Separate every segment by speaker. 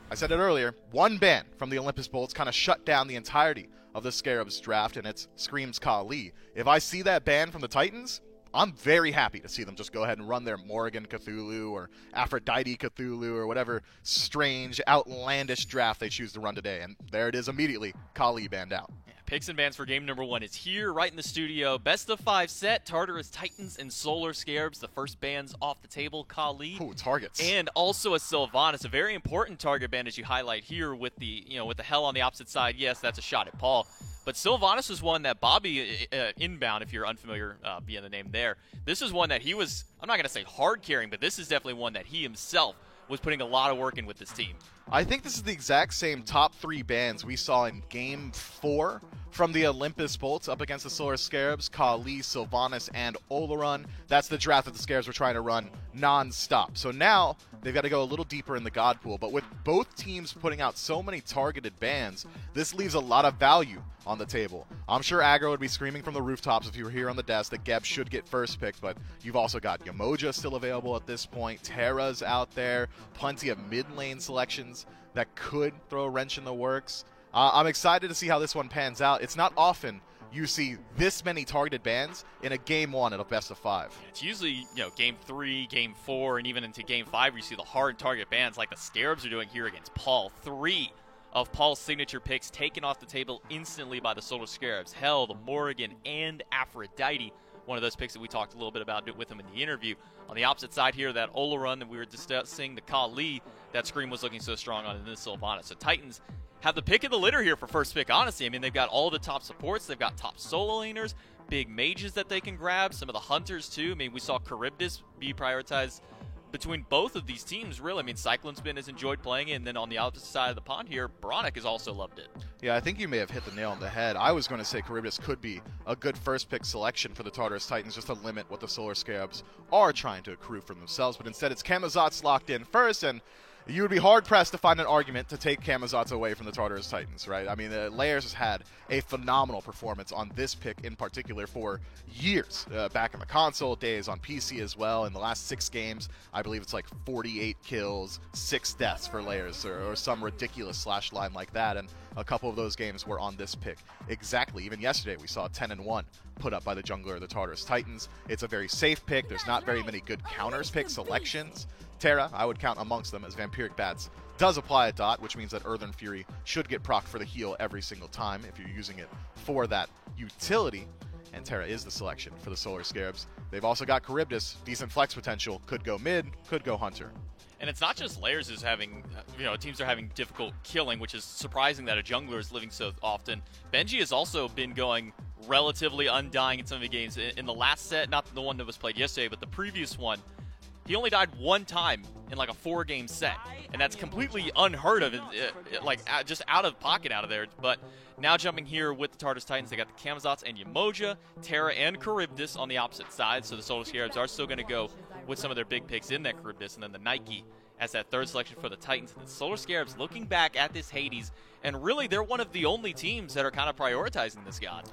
Speaker 1: I said it earlier, one ban from the Olympus Bolts kind of shut down the entirety of the Scarabs draft, and it's Screams Kali. If I see that ban from the Titans, I'm very happy to see them just go ahead and run their Morrigan Cthulhu or Aphrodite Cthulhu or whatever strange, outlandish draft they choose to run today. And there it is immediately, Kali banned out.
Speaker 2: Picks and bans for game number 1 is here, right in the studio. Best of 5 set, Tartarus Titans and Solar Scarabs. The first ban's off the table, Kali.
Speaker 1: Ooh, targets.
Speaker 2: And also a Sylvanas, a very important target ban as you highlight here with the, with the hell on the opposite side. Yes, that's a shot at Paul. But Sylvanas was one that Bobby, inbound, if you're unfamiliar being the name there, this is one that he was, I'm not going to say hard carrying, but this is definitely one that he himself was putting a lot of work in with this team.
Speaker 1: I think this is the exact same top 3 bans we saw in Game 4 from the Olympus Bolts up against the Solar Scarabs, Kali, Sylvanas, and Olorun. That's the draft that the Scarabs were trying to run non-stop. So now they've got to go a little deeper in the God Pool. But with both teams putting out so many targeted bans, this leaves a lot of value on the table. I'm sure Aggro would be screaming from the rooftops if you were here on the desk that Geb should get first pick, but you've also got Yamoja still available at this point. Terra's out there. Plenty of mid-lane selections that could throw a wrench in the works. I'm excited to see how this one pans out. It's not often you see this many targeted bans in a game 1 at a best of 5.
Speaker 2: It's usually, game 3, game 4, and even into game 5 you see the hard target bans like the Scarabs are doing here against Paul. 3 of Paul's signature picks taken off the table instantly by the Solar Scarabs. Hell, the Morrigan, and Aphrodite. One of those picks that we talked a little bit about with him in the interview. On the opposite side here, that Olorun that we were discussing, the Kali, that Scream was looking so strong on in this Sylvanas. So Titans have the pick of the litter here for first pick, honestly. I mean, they've got all the top supports. They've got top solo laners, big mages that they can grab, some of the hunters too. I mean, we saw Charybdis be prioritized between both of these teams, really. I mean, Cyclone Spin has enjoyed playing it, and then on the opposite side of the pond here, Bronic has also loved it.
Speaker 1: Yeah, I think you may have hit the nail on the head. I was going to say Charybdis could be a good first pick selection for the Tartarus Titans just to limit what the Solar Scarabs are trying to accrue from themselves, but instead it's Camazotz locked in first, and you would be hard-pressed to find an argument to take Camazotz away from the Tartarus Titans, right? I mean, Layers has had a phenomenal performance on this pick in particular for years, back in the console days, on PC as well. In the last 6 games, I believe it's like 48 kills, 6 deaths for Layers, or some ridiculous slash line like that, and a couple of those games were on this pick. Exactly. Even yesterday, we saw 10-1 put up by the jungler of the Tartarus Titans. It's a very safe pick. There's not very many good counters pick selections. Terra, I would count amongst them, as Vampiric Bats does apply a dot, which means that Earthen Fury should get procced for the heal every single time if you're using it for that utility. And Terra is the selection for the Solar Scarabs. They've also got Charybdis, decent flex potential, could go mid, could go Hunter.
Speaker 2: And it's not just Layers is having, teams are having difficult killing, which is surprising that a jungler is living so often. Benji has also been going relatively undying in some of the games. In the last set, not the one that was played yesterday, but the previous one, he only died 1 time in like a 4-game set, and that's completely unheard of, just out of pocket out of there. But now jumping here with the Tartarus Titans, they got the Camazotz and Yamoja, Terra and Charybdis on the opposite side, so the Solar Scarabs are still going to go with some of their big picks in that Charybdis, and then the Nike as that third selection for the Titans. And the Solar Scarabs looking back at this Hades, and really they're one of the only teams that are kind of prioritizing this god.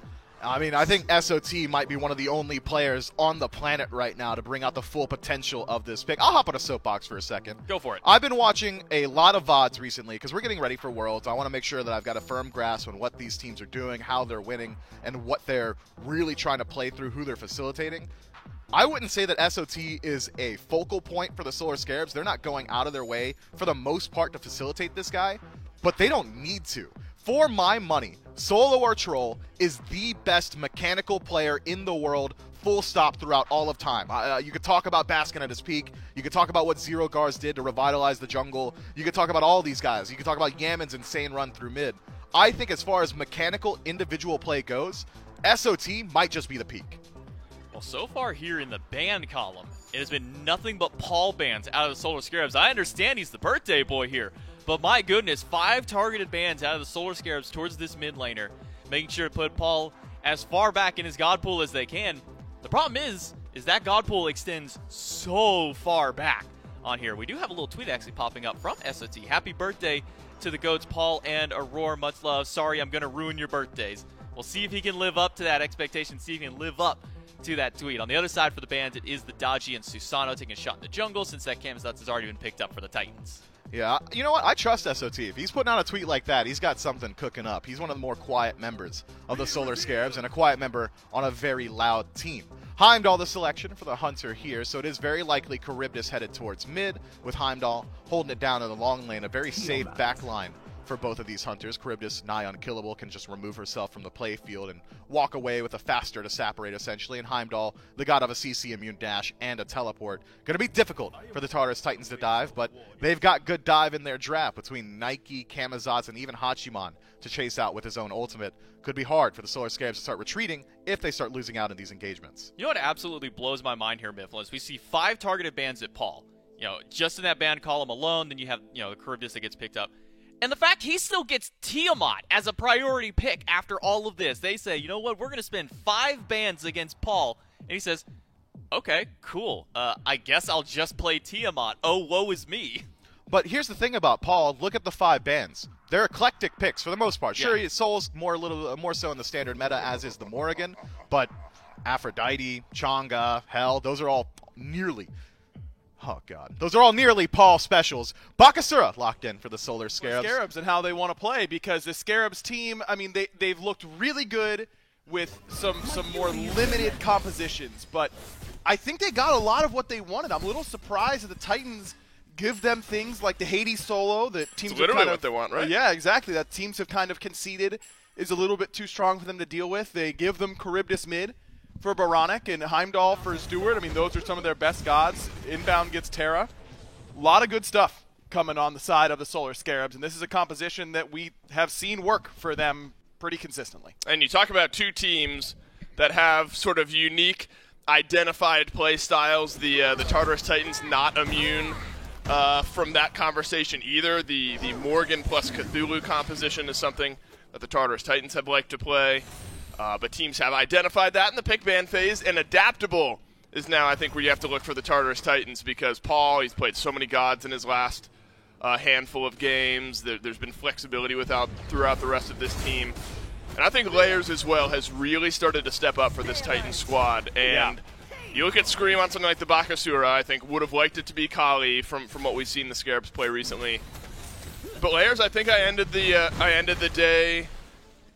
Speaker 1: I mean, I think SOT might be one of the only players on the planet right now to bring out the full potential of this pick. I'll hop on a soapbox for a second.
Speaker 2: Go for it.
Speaker 1: I've been watching a lot of VODs recently because we're getting ready for Worlds. I want to make sure that I've got a firm grasp on what these teams are doing, how they're winning, and what they're really trying to play through, who they're facilitating. I wouldn't say that SOT is a focal point for the Solar Scarabs. They're not going out of their way, for the most part, to facilitate this guy, but they don't need to. For my money, Solo or Troll is the best mechanical player in the world, full stop, throughout all of time. You could talk about Baskin at his peak. You could talk about what Zero Gars did to revitalize the jungle. You could talk about all these guys. You could talk about Yaman's insane run through mid. I think as far as mechanical individual play goes, SOT might just be the peak.
Speaker 2: Well, so far here in the ban column, it has been nothing but Paul bans out of the Solar Scarabs. I understand he's the birthday boy here, but my goodness, 5 targeted bans out of the Solar Scarabs towards this mid laner, making sure to put Paul as far back in his god pool as they can. The problem is that god pool extends so far back on here. We do have a little tweet actually popping up from SOT. Happy birthday to the GOATs, Paul and Aurora. Much love. Sorry, I'm going to ruin your birthdays. We'll see if he can live up to that expectation, see if he can live up to that tweet. On the other side for the bans, it is the Dodgy and Susano taking a shot in the jungle since that Camazotz has already been picked up for the Titans.
Speaker 1: Yeah, you know what? I trust SOT. If he's putting out a tweet like that, he's got something cooking up. He's one of the more quiet members of the Solar Scarabs and a quiet member on a very loud team. Heimdall the selection for the Hunter here, so it is very likely Charybdis headed towards mid, with Heimdall holding it down in the long lane, a very safe back line for both of these Hunters. Charybdis, nigh unkillable, can just remove herself from the play field and walk away with a faster to separate, essentially. And Heimdall, the god of a CC immune dash and a teleport. Going to be difficult for the Tartarus Titans to dive, but they've got good dive in their draft between Nike, Camazotz, and even Hachiman to chase out with his own ultimate. Could be hard for the Solar Scarabs to start retreating if they start losing out in these engagements.
Speaker 2: You know what absolutely blows my mind here, Mifflin, is we see 5 targeted bans at Paul. You know, just in that ban column alone, then you have, you know, the Charybdis that gets picked up. And the fact he still gets Tiamat as a priority pick after all of this. They say, you know what, we're going to spend 5 bans against Paul. And he says, okay, cool. I guess I'll just play Tiamat. Oh, woe is me.
Speaker 1: But here's the thing about Paul. Look at the 5 bans. They're eclectic picks for the most part. Sure,
Speaker 2: Yeah.
Speaker 1: Soul's a little more so in the standard meta, as is the Morrigan. But Aphrodite, Chang'e, Hell, those are all nearly... Oh, God. Those are all nearly Paul specials. Bakasura locked in for the Solar Scarabs.
Speaker 3: Scarabs and how they want to play, because the Scarabs team, I mean, they've looked really good with some more limited compositions, but I think they got a lot of what they wanted. I'm a little surprised that the Titans give them things like the Hades solo that teams
Speaker 4: It's literally
Speaker 3: have kind
Speaker 4: what
Speaker 3: of,
Speaker 4: they want, right?
Speaker 3: Yeah, exactly. That teams have kind of conceded is a little bit too strong for them to deal with. They give them Charybdis mid for Baronic and Heimdall for Stewart. I mean, those are some of their best gods. Inbound gets Terra. A lot of good stuff coming on the side of the Solar Scarabs, and this is a composition that we have seen work for them pretty consistently.
Speaker 4: And you talk about 2 teams that have sort of unique, identified play styles. The Tartarus Titans not immune from that conversation either. The Morgan plus Cthulhu composition is something that the Tartarus Titans have liked to play. But teams have identified that in the pick ban phase, and adaptable is now, I think, where you have to look for the Tartarus Titans, because Paul, he's played so many gods in his last handful of games. There's been flexibility throughout the rest of this team. And I think Layers as well has really started to step up for this Titans squad. And you look at Scream on something like the Bakasura, I think would have liked it to be Kali from what we've seen the Scarabs play recently. But Layers, I think I ended the day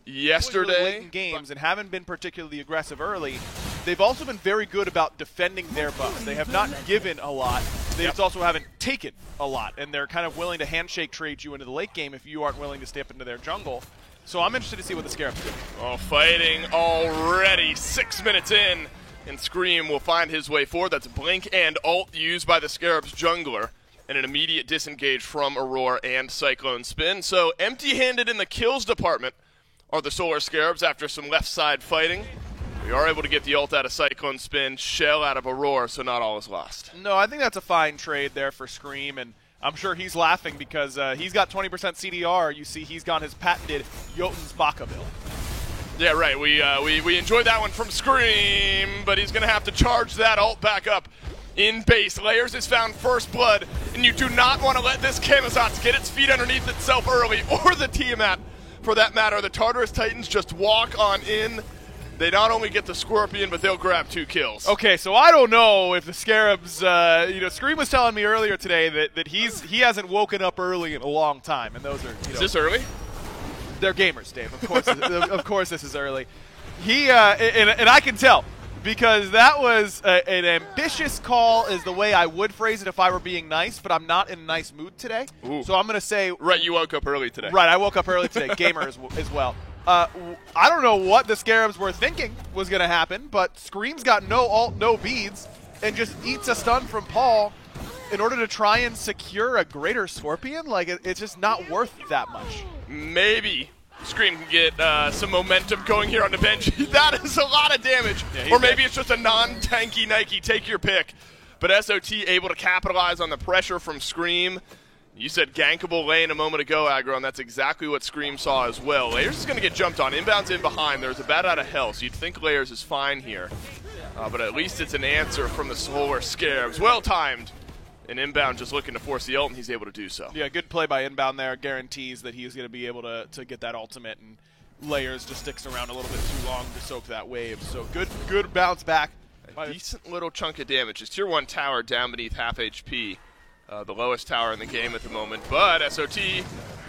Speaker 4: yesterday.
Speaker 3: Really late in games and haven't been particularly aggressive early. They've also been very good about defending their buffs. They have not given a lot. They just also haven't taken a lot, and they're kind of willing to handshake trade you into the late game if you aren't willing to step into their jungle. So I'm interested to see what the Scarabs do.
Speaker 4: Oh, fighting already 6 minutes in, and Scream will find his way forward. That's Blink and Ult used by the Scarabs jungler, and an immediate disengage from Aurora and Cyclone Spin. So empty-handed in the kills department are the Solar Scarabs after some left side fighting. We are able to get the ult out of Cyclone Spin, Shell out of Aurora, so not all is lost.
Speaker 3: No, I think that's a fine trade there for Scream, and I'm sure he's laughing because he's got 20% CDR. You see he's got his patented Jotun's Baka build.
Speaker 4: Yeah, right. We enjoyed that one from Scream, but he's going to have to charge that ult back up in base. Layers has found first blood, and you do not want to let this Camazotz get its feet underneath itself early, or the Tiamat for that matter. The Tartarus Titans just walk on in. They not only get the Scorpion, but they'll grab 2 kills.
Speaker 3: Okay, so I don't know if the Scarabs, Scream was telling me earlier today that he hasn't woken up early in a long time, and those are,
Speaker 4: Is this early?
Speaker 3: They're gamers, Dave. Of course, of course, this is early. And I can tell because that was an ambitious call, is the way I would phrase it if I were being nice. But I'm not in a nice mood today, so I'm going to say
Speaker 4: right. You woke up early today.
Speaker 3: Right, I woke up early today. Gamer as well. I don't know what the Scarabs were thinking was going to happen, but Scream's got no ult, no beads, and just eats a stun from Paul in order to try and secure a greater Scorpion. Like, it's just not worth that much.
Speaker 4: Maybe Scream can get some momentum going here on the bench. That is a lot of damage.
Speaker 3: Yeah,
Speaker 4: or maybe it's just a non-tanky Nike. Take your pick. But SOT able to capitalize on the pressure from Scream. You said gankable lane a moment ago, Aggro, and that's exactly what Scream saw as well. Layers is going to get jumped on. Inbound's in behind. There's a bat out of hell, so you'd think Layers is fine here. But at least it's an answer from the Solar Scarabs. Well-timed. And Inbound just looking to force the ult, and he's able to do so.
Speaker 3: Yeah, good play by Inbound there. Guarantees that he's going to be able to get that ultimate, and Layers just sticks around a little bit too long to soak that wave. So good bounce back.
Speaker 4: A decent little chunk of damage. His tier 1 tower down beneath half HP. the lowest tower in the game at the moment. But SOT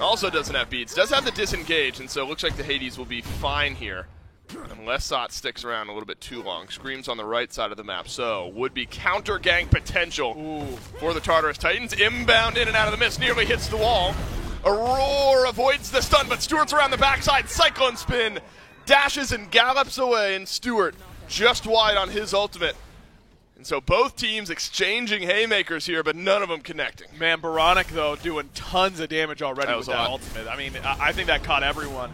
Speaker 4: also doesn't have beads. Does have the disengage, and so it looks like the Hades will be fine here. Unless Sot sticks around a little bit too long. Scream's on the right side of the map, so would be counter gank potential for the Tartarus Titans. Inbound in and out of the mist, nearly hits the wall. Aurora avoids the stun, but Stewart's around the backside. Cyclone spin, dashes and gallops away, and Stewart just wide on his ultimate. And so both teams exchanging haymakers here, but none of them connecting.
Speaker 3: Man, Baronic, though, doing tons of damage already with that
Speaker 4: a lot.
Speaker 3: ultimate. I mean, I think that caught everyone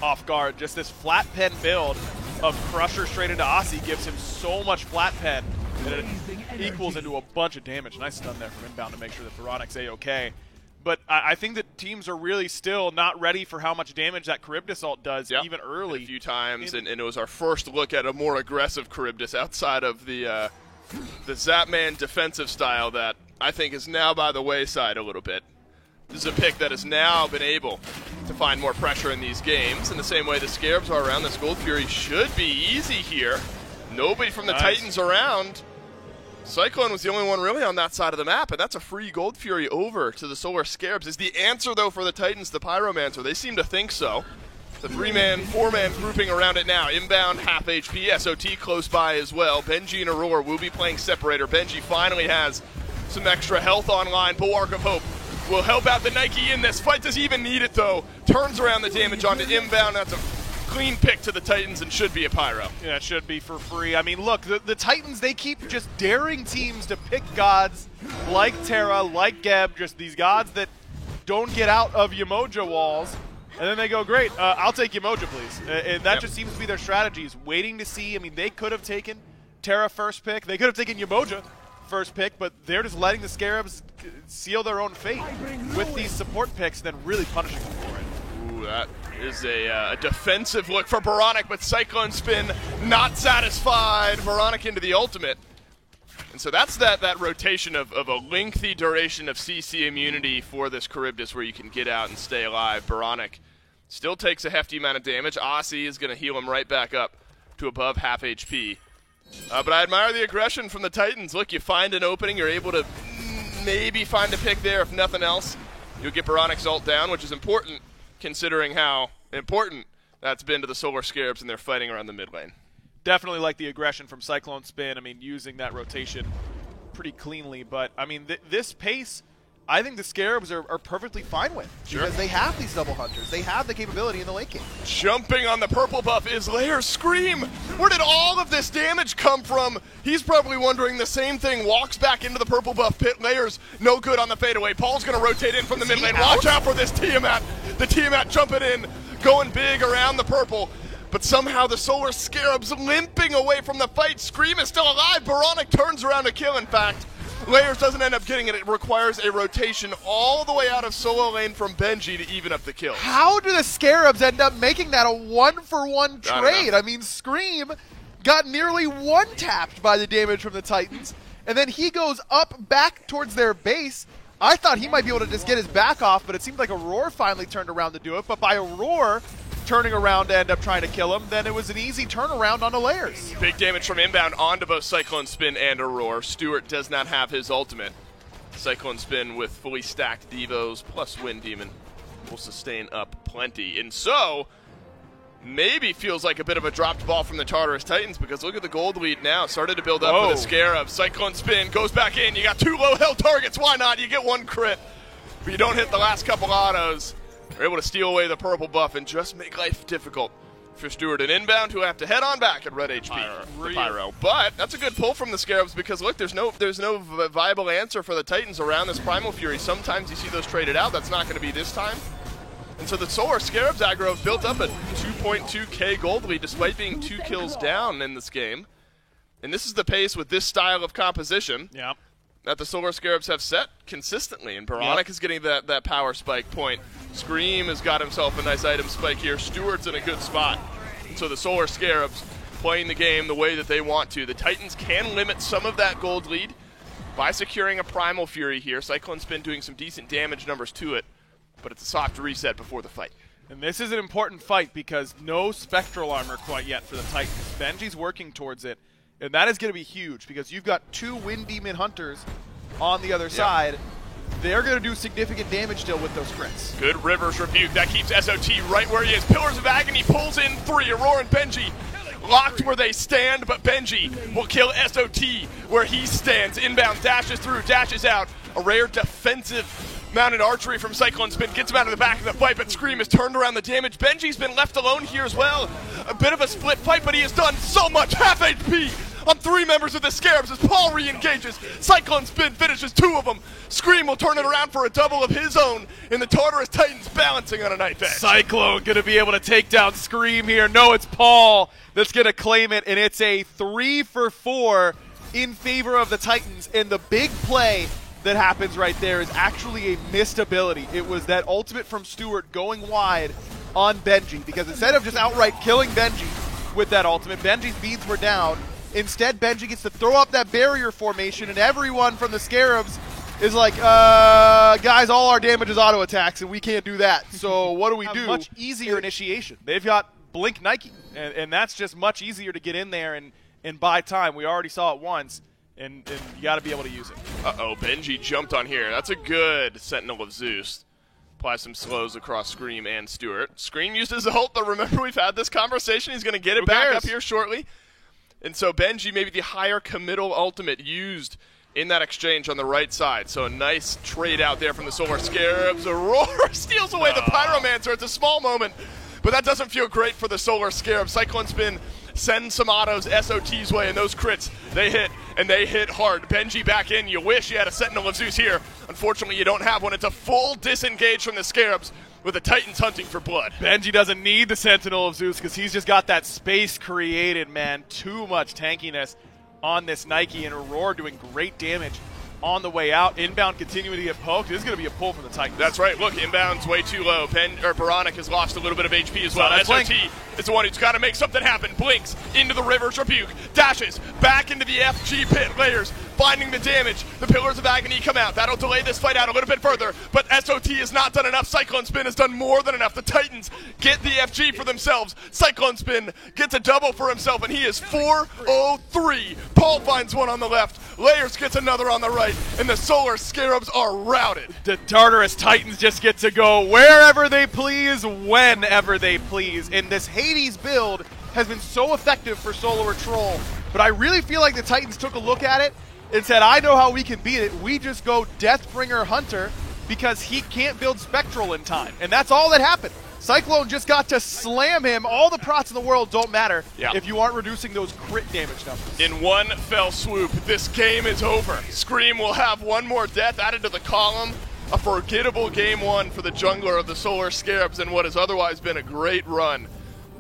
Speaker 3: off guard. Just this flat pen build of Crusher straight into Aussie gives him so much flat pen that it equals into a bunch of damage. Nice stun there from Inbound to make sure that Baronic's A-okay. But I think that teams are really still not ready for how much damage that Charybdis ult does, even early.
Speaker 4: A few times, and it was our first look at a more aggressive Charybdis outside of the Zapman defensive style that I think is now by the wayside a little bit. This is a pick that has now been able to find more pressure in these games. In the same way the Scarabs are around, this Gold Fury should be easy here. Nobody from the Titans around. Cyclone was the only one really on that side of the map, and that's a free Gold Fury over to the Solar Scarabs. Is the answer, though, for the Titans, the Pyromancer? They seem to think so. The 3-man, 4-man grouping around it now. Inbound, half HP, SOT close by as well. Benji and Aurora will be playing Separator. Benji finally has some extra health online. Bulwark of Hope will help out the Nike in this fight. Does he even need it, though? Turns around the damage onto Inbound. That's a clean pick to the Titans and should be a Pyro.
Speaker 3: Yeah, it should be for free. I mean, look, the Titans, they keep just daring teams to pick gods like Terra, like Geb, just these gods that don't get out of Yemoja walls. And then they go, great, I'll take Yemoja, please. And that just seems to be their strategy, is waiting to see. I mean, they could have taken Terra first pick. They could have taken Yemoja first pick, but they're just letting the Scarabs seal their own fate with these support picks, then really punishing them for it.
Speaker 4: Ooh, that is a defensive look for Baronic, but Cyclone Spin not satisfied. Baronic into the ultimate. And so that's that rotation of a lengthy duration of CC immunity for this Charybdis where you can get out and stay alive. Baronic still takes a hefty amount of damage. Aussie is going to heal him right back up to above half HP. But I admire the aggression from the Titans. Look, you find an opening, you're able to maybe find a pick there. If nothing else, you'll get Baronic's ult down, which is important considering how important that's been to the Solar Scarabs and they're fighting around the mid lane.
Speaker 3: Definitely like the aggression from Cyclone Spin. I mean, using that rotation pretty cleanly. But, I mean, this pace, I think the Scarabs are perfectly fine with.
Speaker 4: Sure.
Speaker 3: Because they have these double hunters. They have the capability in the late game.
Speaker 4: Jumping on the purple buff is Lair Scream. Where did all of this damage come from? He's probably wondering the same thing. Walks back into the purple buff pit. Lair's no good on the fadeaway. Paul's going to rotate in from the mid lane. Watch out for this Tiamat. The Tiamat jumping in, going big around the purple. But somehow the Solar Scarabs limping away from the fight. Scream is still alive. Baronic turns around to kill, in fact. Layers doesn't end up getting it. It requires a rotation all the way out of solo lane from Benji to even up the kills.
Speaker 3: How do the Scarabs end up making that a one-for-one trade? I mean, Scream got nearly one-tapped by the damage from the Titans, and then he goes up back towards their base. I thought he might be able to just get his back off, but it seemed like Aurora finally turned around to do it. But by Aurora turning around to end up trying to kill him, then it was an easy turnaround on the Layers.
Speaker 4: Big damage from Inbound onto both Cyclone Spin and Aurora. Stewart does not have his ultimate. Cyclone Spin with fully stacked Devos plus Wind Demon will sustain up plenty. And so, maybe feels like a bit of a dropped ball from the Tartarus Titans because look at the gold lead now. Started to build up for the Scarab. Cyclone Spin goes back in. You got 2 low health targets. Why not? You get 1 crit. But you don't hit the last couple autos. They're able to steal away the purple buff and just make life difficult for Stewart and Inbound, who have to head on back at red HP. The Pyro. But that's a good pull from the Scarabs because look, there's no viable answer for the Titans around this Primal Fury. Sometimes you see those traded out. That's not going to be this time. And so the Solar Scarabs aggro have built up a 2.2k gold lead despite being 2 kills down in this game. And this is the pace with this style of composition that the Solar Scarabs have set consistently. And Baronic is getting that power spike point. Scream has got himself a nice item spike here. Stewart's in a good spot. And so the Solar Scarabs playing the game the way that they want to. The Titans can limit some of that gold lead by securing a Primal Fury here. Cyclone's been doing some decent damage numbers to it, but it's a soft reset before the fight.
Speaker 3: And this is an important fight because no Spectral Armor quite yet for the Titans. Benji's working towards it, and that is going to be huge because you've got 2 Wind Demon Hunters on the other side. they're going to do significant damage still with those crits.
Speaker 4: Good Rivers Rebuke. That keeps SOT right where he is. Pillars of Agony pulls in 3. Aurora and Benji locked where they stand, but Benji will kill SOT where he stands. Inbound dashes through, dashes out. A rare defensive mounted archery from Cyclone Spin gets him out of the back of the fight, but Scream has turned around the damage. Benji's been left alone here as well. A bit of a split fight, but he has done so much. Half HP on 3 members of the Scarabs as Paul re-engages. Cyclone Spin finishes 2 of them. Scream will turn it around for a double of his own in the Tartarus Titans balancing on a knife edge.
Speaker 3: Cyclone going to be able to take down Scream here. No, it's Paul that's going to claim it, and it's a 3 for 4 in favor of the Titans. And the big play that happens right there is actually a missed ability. It was that ultimate from Stewart going wide on Benji, because instead of just outright killing Benji with that ultimate, Benji's beads were down. Instead, Benji gets to throw up that barrier formation, and everyone from the Scarabs is like, guys, all our damage is auto attacks, and we can't do that. So what do we do? Much easier initiation. They've got Blink Nike, and that's just much easier to get in there and buy time. We already saw it once, and you got to be able to use it.
Speaker 4: Uh-oh, Benji jumped on here. That's a good Sentinel of Zeus. Apply some slows across Scream and Stewart. Scream used his ult, but remember we've had this conversation. He's going to get it back up here shortly. And so Benji, maybe the higher committal ultimate used in that exchange on the right side. So a nice trade out there from the Solar Scarabs. Aurora steals away the Pyromancer. It's a small moment, but that doesn't feel great for the Solar Scarabs. Cyclone Spin sends some autos SOT's way, and those crits, they hit, and they hit hard. Benji back in. You wish you had a Sentinel of Zeus here. Unfortunately, you don't have one. It's a full disengage from the Scarabs with the Titans hunting for blood.
Speaker 3: Benji doesn't need the Sentinel of Zeus because he's just got that space created, man. Too much tankiness on this Nike, and Aurora doing great damage on the way out. Inbound continuing to get poked. This is going to be a pull from the Titans.
Speaker 4: That's right. Look, inbound's way too low. Baronic has lost a little bit of HP as well. SOT is the one who's got to make something happen. Blinks into the Rivers Rebuke. Dashes back into the FG pit. Layers finding the damage. The Pillars of Agony come out. That'll delay this fight out a little bit further, but SOT has not done enough. Cyclone Spin has done more than enough. The Titans get the FG for themselves. Cyclone Spin gets a double for himself, and he is 4-0-3. Paul finds one on the left. Layers gets another on the right, and the Solar Scarabs are routed.
Speaker 3: The Tartarus Titans just get to go wherever they please, whenever they please. And this Hades build has been so effective for Solar Troll, but I really feel like the Titans took a look at it and said, I know how we can beat it. We just go Deathbringer Hunter because he can't build Spectral in time. And that's all that happened. Cyclone just got to slam him. All the prots in the world don't matter if you aren't reducing those crit damage numbers.
Speaker 4: In one fell swoop, this game is over. Scream will have one more death added to the column. A forgettable game 1 for the jungler of the Solar Scarabs and what has otherwise been a great run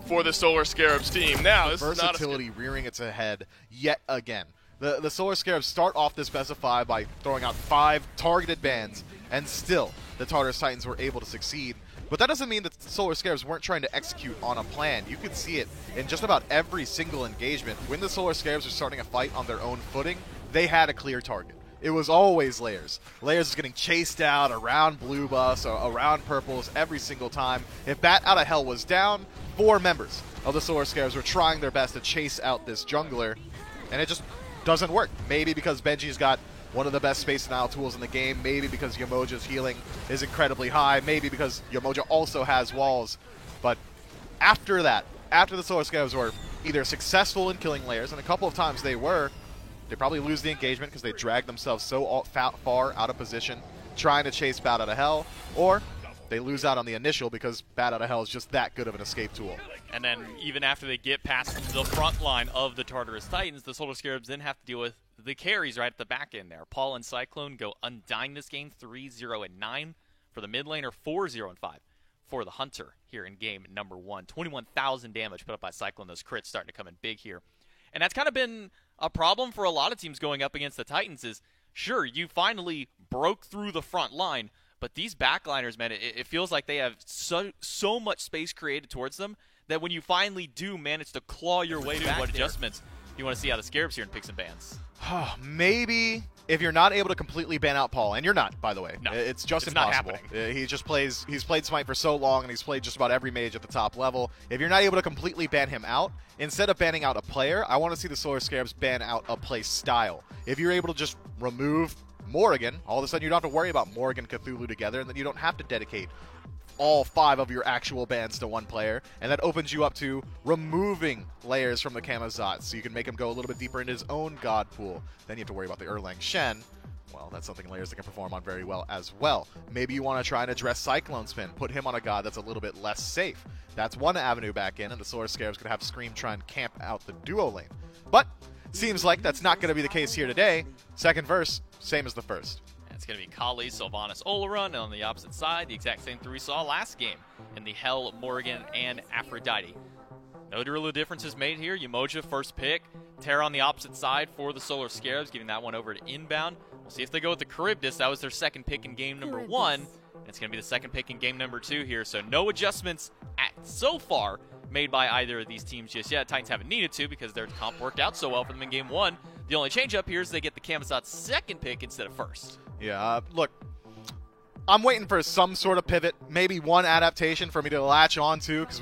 Speaker 4: for the Solar Scarabs team. Now, this
Speaker 1: versatility
Speaker 4: is not
Speaker 1: rearing its head yet again. The Solar Scarabs start off this best of 5 by throwing out 5 targeted bans, and still the Tartarus Titans were able to succeed. But that doesn't mean that the Solar Scarabs weren't trying to execute on a plan. You could see it in just about every single engagement. When the Solar Scarabs were starting a fight on their own footing, they had a clear target. It was always Layers. Layers is getting chased out around Blue Bus or around Purples every single time. If Bat Out of Hell was down, 4 members of the Solar Scarabs were trying their best to chase out this jungler, and it just doesn't work. Maybe because Benji's got one of the best space denial tools in the game, maybe because Yamoja's healing is incredibly high, maybe because Yamoja also has walls. But after that, after the Solar Scarabs were either successful in killing Layers, and a couple of times they probably lose the engagement because they drag themselves so far out of position trying to chase Bat Out of Hell, or they lose out on the initial because Bat Out of Hell is just that good of an escape tool.
Speaker 2: And then even after they get past the front line of the Tartarus Titans, the Solar Scarabs then have to deal with the carries right at the back end there. Paul and Cyclone go undying this game, 3-0-9 for the mid laner, 4-0-5 for the Hunter here in game number 1. 21,000 damage put up by Cyclone. Those crits starting to come in big here. And that's kind of been a problem for a lot of teams going up against the Titans is, sure, you finally broke through the front line, but these backliners, man, it feels like they have so much space created towards them that when you finally do manage to claw your way back, what adjustments you want to see how the Scarabs here in picks and bans?
Speaker 1: Maybe if you're not able to completely ban out Paul, and you're not, by the way.
Speaker 2: No,
Speaker 1: it's just
Speaker 2: it's
Speaker 1: impossible.
Speaker 2: not happening.
Speaker 1: He's played Smite for so long, and he's played just about every mage at the top level. If you're not able to completely ban him out, instead of banning out a player, I want to see the Solar Scarabs ban out a play style. If you're able to just remove Morrigan, all of a sudden you don't have to worry about Morrigan Cthulhu together, and then you don't have to dedicate all 5 of your actual bands to one player, and that opens you up to removing layers from the Camazotz, so you can make him go a little bit deeper into his own god pool. Then you have to worry about the Erlang Shen. Well, that's something layers that can perform on very well as well. Maybe you want to try and address Cyclone Spin, put him on a god that's a little bit less safe. That's one avenue back in, and the Solar Scarabs could have Scream try and camp out the duo lane. But seems like that's not going to be the case here today. Second verse, same as the first.
Speaker 2: It's going to be Kali, Sylvanas, Oleron, and on the opposite side, the exact same 3 we saw last game in the Hell, Morrigan, and Aphrodite. No real differences made here. Umoja first pick, Terra on the opposite side for the Solar Scarabs, giving that one over to Inbound. We'll see if they go with the Charybdis. That was their second pick in game number 1. And it's going to be the second pick in game number 2 here, so no adjustments so far made by either of these teams just yet. Titans haven't needed to because their comp worked out so well for them in game 1. The only change up here is they get the Camazotz second pick instead of first.
Speaker 1: Yeah, look, I'm waiting for some sort of pivot, maybe one adaptation for me to latch on to, because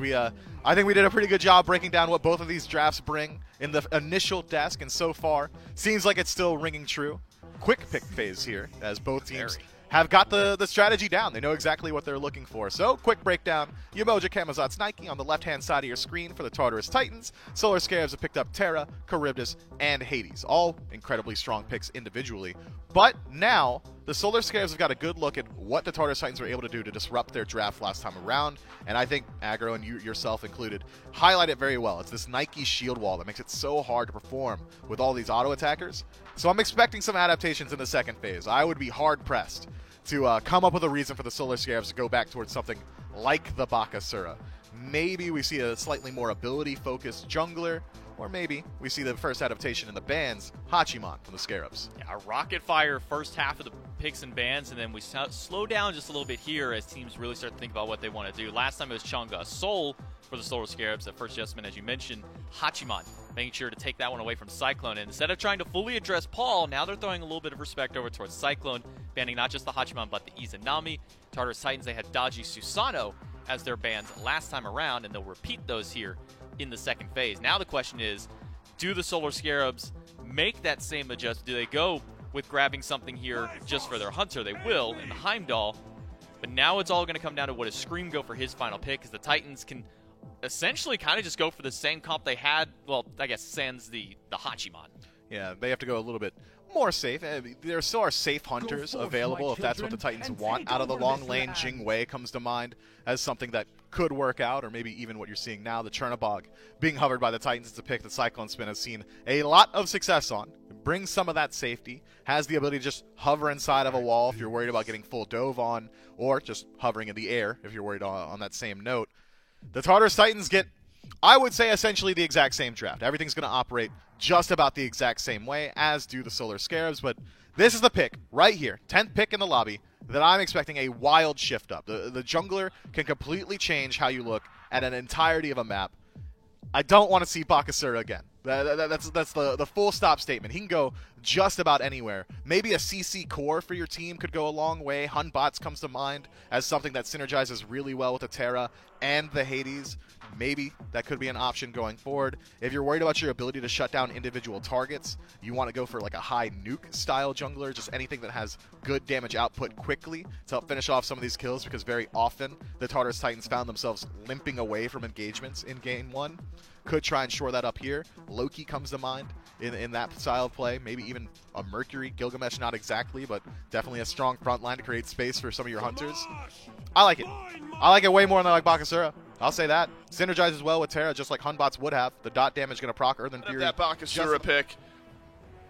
Speaker 1: I think we did a pretty good job breaking down what both of these drafts bring in the initial desk, and so far, seems like it's still ringing true. Quick pick phase here, as both teams have got the strategy down. They know exactly what they're looking for. So, quick breakdown. Umoja, Camazotz, Nike on the left-hand side of your screen for the Tartarus Titans. Solar Scarabs have picked up Terra, Charybdis, and Hades. All incredibly strong picks individually. But now, the Solar Scarabs have got a good look at what the Tartarus Titans were able to do to disrupt their draft last time around. And I think Aggro, and you yourself included, highlight it very well. It's this Nike shield wall that makes it so hard to perform with all these auto attackers. So I'm expecting some adaptations in the second phase. I would be hard-pressed to come up with a reason for the Solar Scarabs to go back towards something like the Bakasura. Maybe we see a slightly more ability-focused jungler, or maybe we see the first adaptation in the bans, Hachiman from the Scarabs.
Speaker 2: Yeah, a rocket fire first half of the picks and bans, and then we slow down just a little bit here as teams really start to think about what they want to do. Last time it was Chang'e Sol for the Solar Scarabs. That first adjustment, as you mentioned, Hachiman, making sure to take that one away from Cyclone. And instead of trying to fully address Paul, now they're throwing a little bit of respect over towards Cyclone, banning not just the Hachiman, but the Izanami. Tartarus Titans, they had Daji Susano as their bans last time around, and they'll repeat those here in the second phase. Now the question is, do the Solar Scarabs make that same adjustment? Do they go with grabbing something here just for their hunter? They will in the Heimdall. But now it's all going to come down to what does Scream go for his final pick, because the Titans can essentially kind of just go for the same comp they had. Well, I guess sans the Hachiman.
Speaker 1: Yeah, they have to go a little bit more safe. There still are safe hunters available if that's what the Titans want. Out of the long lane, Jingwei comes to mind as something that could work out, or maybe even what you're seeing now, the Chernobog being hovered by the Titans. It's a pick that Cyclone Spin has seen a lot of success on. It brings some of that safety, has the ability to just hover inside of a wall if you're worried about getting full dove on, or just hovering in the air if you're worried on that same note. The Tartarus Titans get, I would say, essentially the exact same draft. Everything's going to operate just about the exact same way, as do the Solar Scarabs, but this is the pick right here, 10th pick in the lobby, that I'm expecting a wild shift up. The jungler can completely change how you look at an entirety of a map. I don't want to see Bakasura again. That's the full stop statement. He can go just about anywhere. Maybe a CC core for your team could go a long way. Hunbots comes to mind as something that synergizes really well with the Terra and the Hades. Maybe that could be an option going forward. If you're worried about your ability to shut down individual targets, you want to go for like a high nuke style jungler, just anything that has good damage output quickly to help finish off some of these kills, because very often the Tartarus Titans found themselves limping away from engagements in game 1. Could try and shore that up here. Loki comes to mind in that style of play. Maybe even a Mercury. Gilgamesh, not exactly, but definitely a strong front line to create space for some of your hunters. I like it. I like it way more than I like Bakasura. I'll say that. Synergizes well with Terra, just like Hunbots would have. The dot damage going to proc Earthen Fury.
Speaker 4: That Bakasura pick.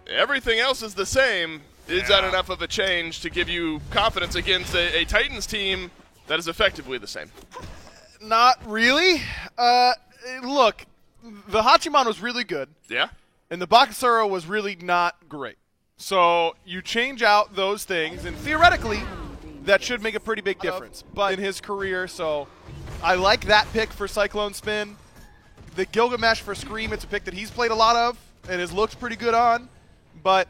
Speaker 4: Everything else is the same. Is that enough of a change to give you confidence against a Titans team that is effectively the same?
Speaker 3: Not really. Look, the Hachiman was really good.
Speaker 4: Yeah.
Speaker 3: And the Bakasura was really not great. So you change out those things, and theoretically, that should make a pretty big difference. But in his career, so I like that pick for Cyclone Spin. The Gilgamesh for Scream, it's a pick that he's played a lot of and has looked pretty good on. But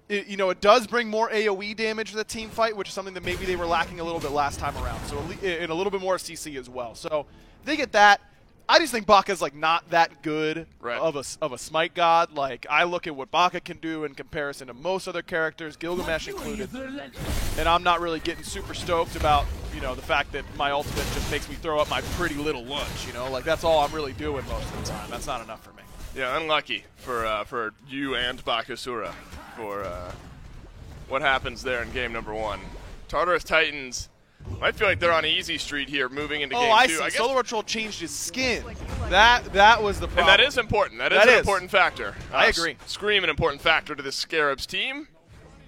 Speaker 3: it does bring more AoE damage to the team fight, which is something that maybe they were lacking a little bit last time around. So and a little bit more CC as well. So they get that. I just think Baka's like not that good
Speaker 4: Right.
Speaker 3: of a smite god. Like I look at what Baka can do in comparison to most other characters, Gilgamesh included, and I'm not really getting super stoked about the fact that my ultimate just makes me throw up my pretty little lunch. Like that's all I'm really doing most of the time. That's not enough for me.
Speaker 4: Yeah, unlucky for you and Bakasura for what happens there in game number 1. Tartarus Titans might feel like they're on easy street here, moving into game 2.
Speaker 3: I see.
Speaker 4: I guess,
Speaker 3: Solar Troll changed his skin. That was the problem.
Speaker 4: and that is important. That is an important factor.
Speaker 3: I agree.
Speaker 4: Scream an important factor to this Scarabs team.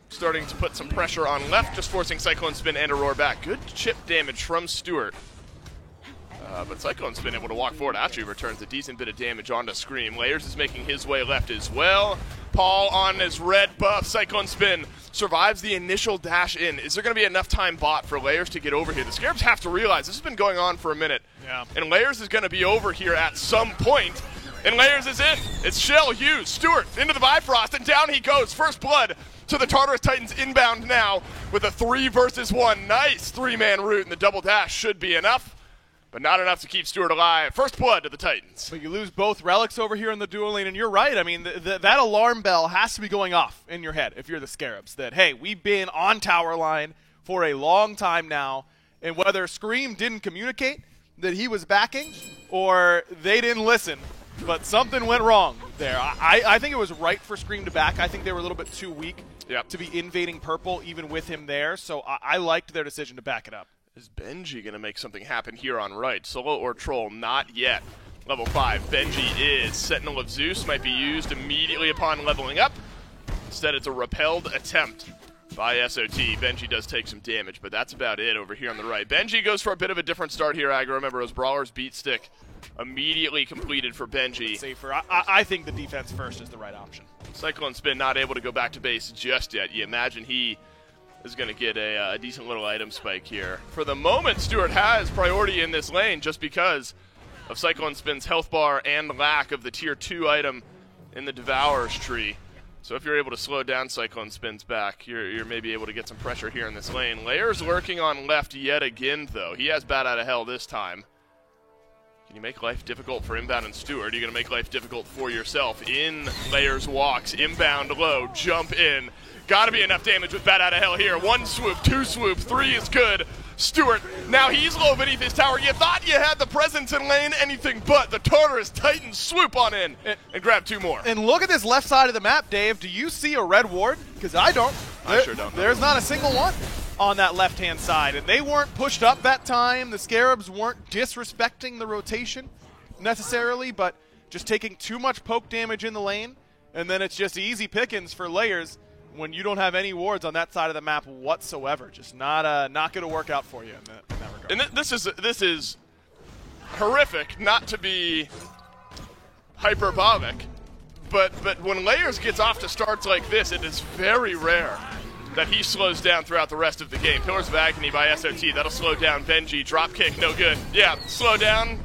Speaker 4: Starting to put some pressure on left, just forcing Cyclone Spin and Aurora back. Good chip damage from Stewart. But Cyclone Spin able to walk forward. Actually returns a decent bit of damage onto Scream. Layers is making his way left as well. Paul on his red buff. Cyclone Spin survives the initial dash in. Is there going to be enough time bought for Layers to get over here? The Scarabs have to realize this has been going on for a minute.
Speaker 3: Yeah.
Speaker 4: And Layers is going to be over here at some point. And Layers is in. It's Shell, Hughes, Stewart into the Bifrost, and down he goes. First blood to the Tartarus Titans inbound now with a 3 versus 1. Nice 3-man route, and the double dash should be enough. But not enough to keep Stewart alive. First blood to the Titans.
Speaker 3: But you lose both relics over here in the dual lane, and you're right. I mean, that alarm bell has to be going off in your head if you're the Scarabs. That, hey, we've been on tower line for a long time now, and whether Scream didn't communicate that he was backing or they didn't listen, but something went wrong there. I think it was right for Scream to back. I think they were a little bit too weak to be invading purple even with him there, so I liked their decision to back it up.
Speaker 4: Is Benji going to make something happen here on right? Solo or Troll? Not yet. Level 5, Benji is. Sentinel of Zeus might be used immediately upon leveling up. Instead, it's a repelled attempt by SOT. Benji does take some damage, but that's about it over here on the right. Benji goes for a bit of a different start here, Aggro. Remember, it was Brawler's Beat Stick immediately completed for Benji.
Speaker 3: Safer. I think the defense first is the right option.
Speaker 4: Cyclone Spin not able to go back to base just yet. You imagine he is going to get a decent little item spike here. For the moment, Stewart has priority in this lane just because of Cyclone Spin's health bar and lack of the tier 2 item in the Devourer's tree. So if you're able to slow down Cyclone Spin's back, you're maybe able to get some pressure here in this lane. Layers lurking on left yet again, though. He has Bat Out of Hell this time. Can you make life difficult for Inbound and Stewart? Are you going to make life difficult for yourself? In Layers walks, inbound low, jump in. Got to be enough damage with Bat Out of Hell here. 1 swoop, 2 swoop, 3 is good. Stewart, now he's low beneath his tower. You thought you had the presence in lane, anything but. The Tartarus Titans swoop on in and grab 2 more.
Speaker 3: And look at this left side of the map, Dave. Do you see a red ward? Because I don't.
Speaker 4: I sure don't.
Speaker 3: There's not a single one on that left-hand side. And they weren't pushed up that time. The Scarabs weren't disrespecting the rotation necessarily, but just taking too much poke damage in the lane. And then it's just easy pickings for Layers when you don't have any wards on that side of the map whatsoever. Just not going to work out for you in that regard.
Speaker 4: And this is horrific, not to be hyperbolic, but when Layers gets off to starts like this, it is very rare that he slows down throughout the rest of the game. Pillars of Agony by SOT, that'll slow down Benji. Drop kick, no good. Yeah, slow down.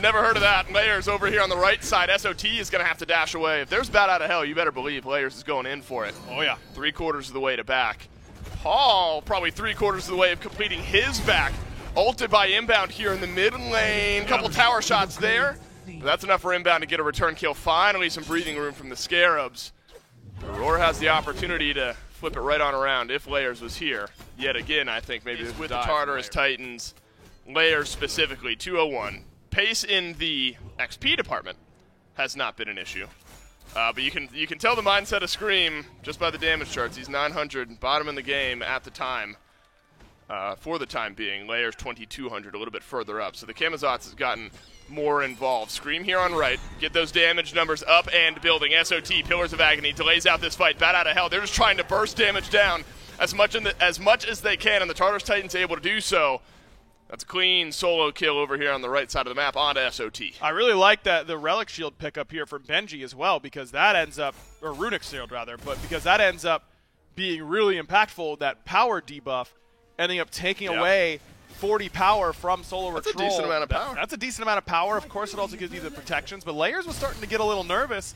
Speaker 4: Never heard of that. Layers over here on the right side. SOT is going to have to dash away. If there's Bat Out of Hell, you better believe Layers is going in for it.
Speaker 3: Oh, yeah.
Speaker 4: 3/4 of the way to back. Paul, probably 3/4 of the way of completing his back. Ulted by Inbound here in the mid lane. Couple tower shots there. But that's enough for Inbound to get a return kill. Finally, some breathing room from the Scarabs. Aurora has the opportunity to flip it right on around if Layers was here. Yet again, I think maybe with the Tartarus Titans. Layers specifically, 201. Pace in the XP department has not been an issue. But you can tell the mindset of Scream just by the damage charts. He's 900, bottom in the game at the time. For the time being, Layers 2200, a little bit further up. So the Camazotz has gotten more involved. Scream here on right, get those damage numbers up and building. SOT, Pillars of Agony, delays out this fight. Bat Out of Hell, they're just trying to burst damage down as much as they can, and the Tartarus Titans able to do so. That's a clean solo kill over here on the right side of the map onto SOT.
Speaker 3: I really like the Relic Shield pickup here from Benji as well, because that ends up, or Runic Shield rather, but because that ends up being really impactful, that power debuff ending up taking away 40 power from Solar Retrol.
Speaker 4: That's a decent amount of power.
Speaker 3: That's a decent amount of power. Of course, it also gives you the protections, but Layers was starting to get a little nervous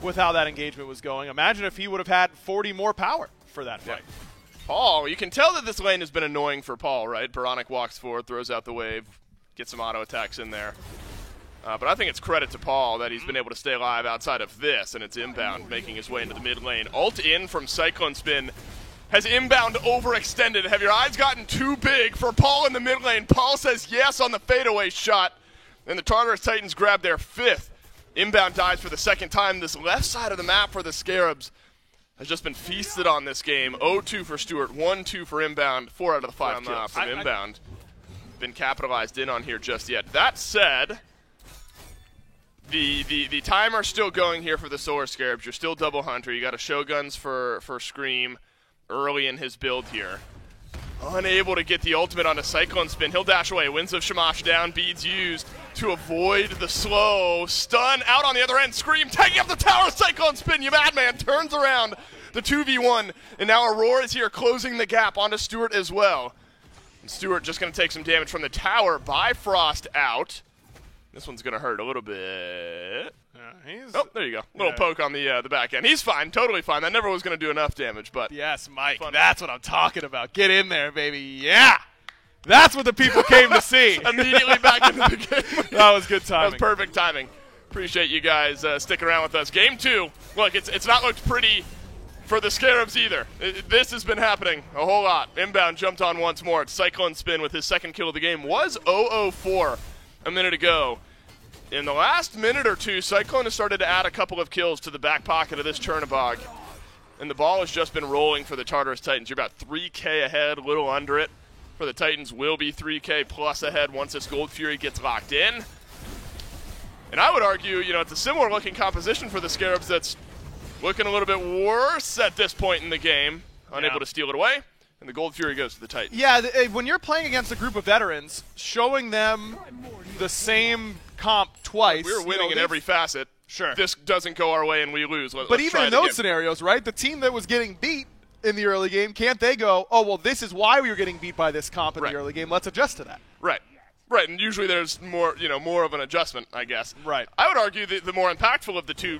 Speaker 3: with how that engagement was going. Imagine if he would have had 40 more power for that fight.
Speaker 4: Yeah. Paul, you can tell that this lane has been annoying for Paul, right? Baronic walks forward, throws out the wave, gets some auto attacks in there. But I think it's credit to Paul that he's been able to stay alive outside of this, and it's Inbound making his way into the mid lane. Ult in from Cyclone Spin. Has Inbound overextended? Have your eyes gotten too big for Paul in the mid lane? Paul says yes on the fadeaway shot, and the Tartarus Titans grab their 5th. Inbound dies for the 2nd time. This left side of the map for the Scarabs has just been feasted on this game. 0-2 for Stewart, 1-2 for Inbound, 4 out of the 5 kills from Inbound. Been capitalized in on here just yet. That said, the timer's still going here for the Solar Scarabs. You're still double Hunter. You got a Shoguns for Scream early in his build here. Unable to get the ultimate on a Cyclone Spin. He'll dash away. Winds of Shamash down. Beads used to avoid the slow. Stun out on the other end. Scream taking up the tower. Cyclone Spin. You madman. Turns around the 2v1. And now Aurora is here closing the gap onto Stewart as well. And Stewart just going to take some damage from the tower. Bifrost out. This one's going to hurt a little bit. Oh, there you go. Little poke on the back end. He's fine. Totally fine. That never was going to do enough damage, but...
Speaker 3: Yes, Mike. That's what I'm talking about. Get in there, baby. Yeah! That's what the people came to see.
Speaker 4: Immediately back into the game.
Speaker 3: That was good timing.
Speaker 4: That was perfect timing. Appreciate you guys sticking around with us. Game 2. Look, it's not looked pretty for the Scarabs either. This has been happening a whole lot. Inbound jumped on once more. Cyclone Spin with his 2nd kill of the game was 0-0-4 a minute ago. In the last minute or two, Cyclone has started to add a couple of kills to the back pocket of this Chernobog. And the ball has just been rolling for the Tartarus Titans. You're about 3K ahead, a little under it. For the Titans, will be 3K plus ahead once this Gold Fury gets locked in. And I would argue, it's a similar looking composition for the Scarabs that's looking a little bit worse at this point in the game. Unable to steal it away. And the Gold Fury goes to the Titans.
Speaker 3: Yeah, when you're playing against a group of veterans, showing them the same comp twice.
Speaker 4: We were winning in every facet.
Speaker 3: Sure.
Speaker 4: This doesn't go our way and we lose.
Speaker 3: But even in those scenarios, right, the team that was getting beat in the early game, can't they go, oh, well, this is why we were getting beat by this comp in the early game. Let's adjust to that.
Speaker 4: Right. Right, and usually there's more of an adjustment, I guess.
Speaker 3: Right.
Speaker 4: I would argue that the more impactful of the two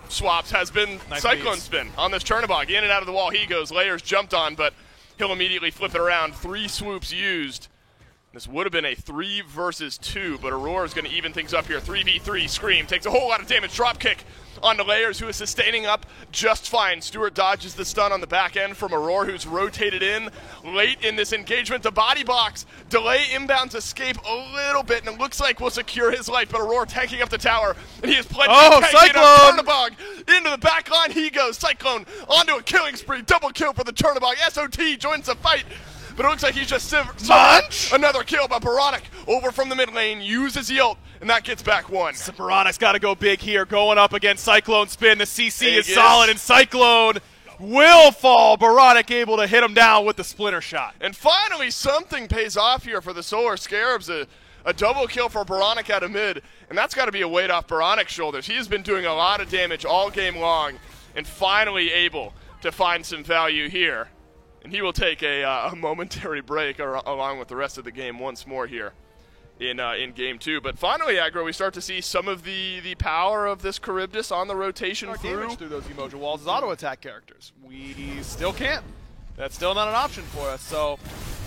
Speaker 4: swaps has been Cyclone Spin on this Chernobog. In and out of the wall he goes. Layers jumped on, but he'll immediately flip it around. 3 swoops used. This would have been a 3 versus 2, but Aurora is going to even things up here. 3v3. Scream takes a whole lot of damage. Drop kick onto Layers, who is sustaining up just fine. Stewart dodges the stun on the back end from Aurora, who's rotated in late in this engagement. The body box delay Inbound's escape a little bit, and it looks like we'll secure his life, but Aurora tanking up the tower, and he is plenty of
Speaker 3: Cyclone!
Speaker 4: Chernobog into the back line. He goes. Cyclone onto a killing spree. Double kill for the Chernobog. SOT joins the fight. But it looks like he's just another kill by Baranek over from the mid lane, uses the ult, and that gets back 1.
Speaker 3: So Baranek's got to go big here, going up against Cyclone Spin. The CC is solid, and Cyclone will fall. Baranek able to hit him down with the splinter shot.
Speaker 4: And finally, something pays off here for the Solar Scarabs. A double kill for Baranek out of mid, and that's got to be a weight off Baranek's shoulders. He has been doing a lot of damage all game long, and finally able to find some value here. And he will take a momentary break along with the rest of the game once more here in Game 2. But finally, Aggro, we start to see some of the power of this Charybdis on the rotation
Speaker 3: through those Emoji Walls as auto-attack characters. We still can't. That's still not an option for us. So,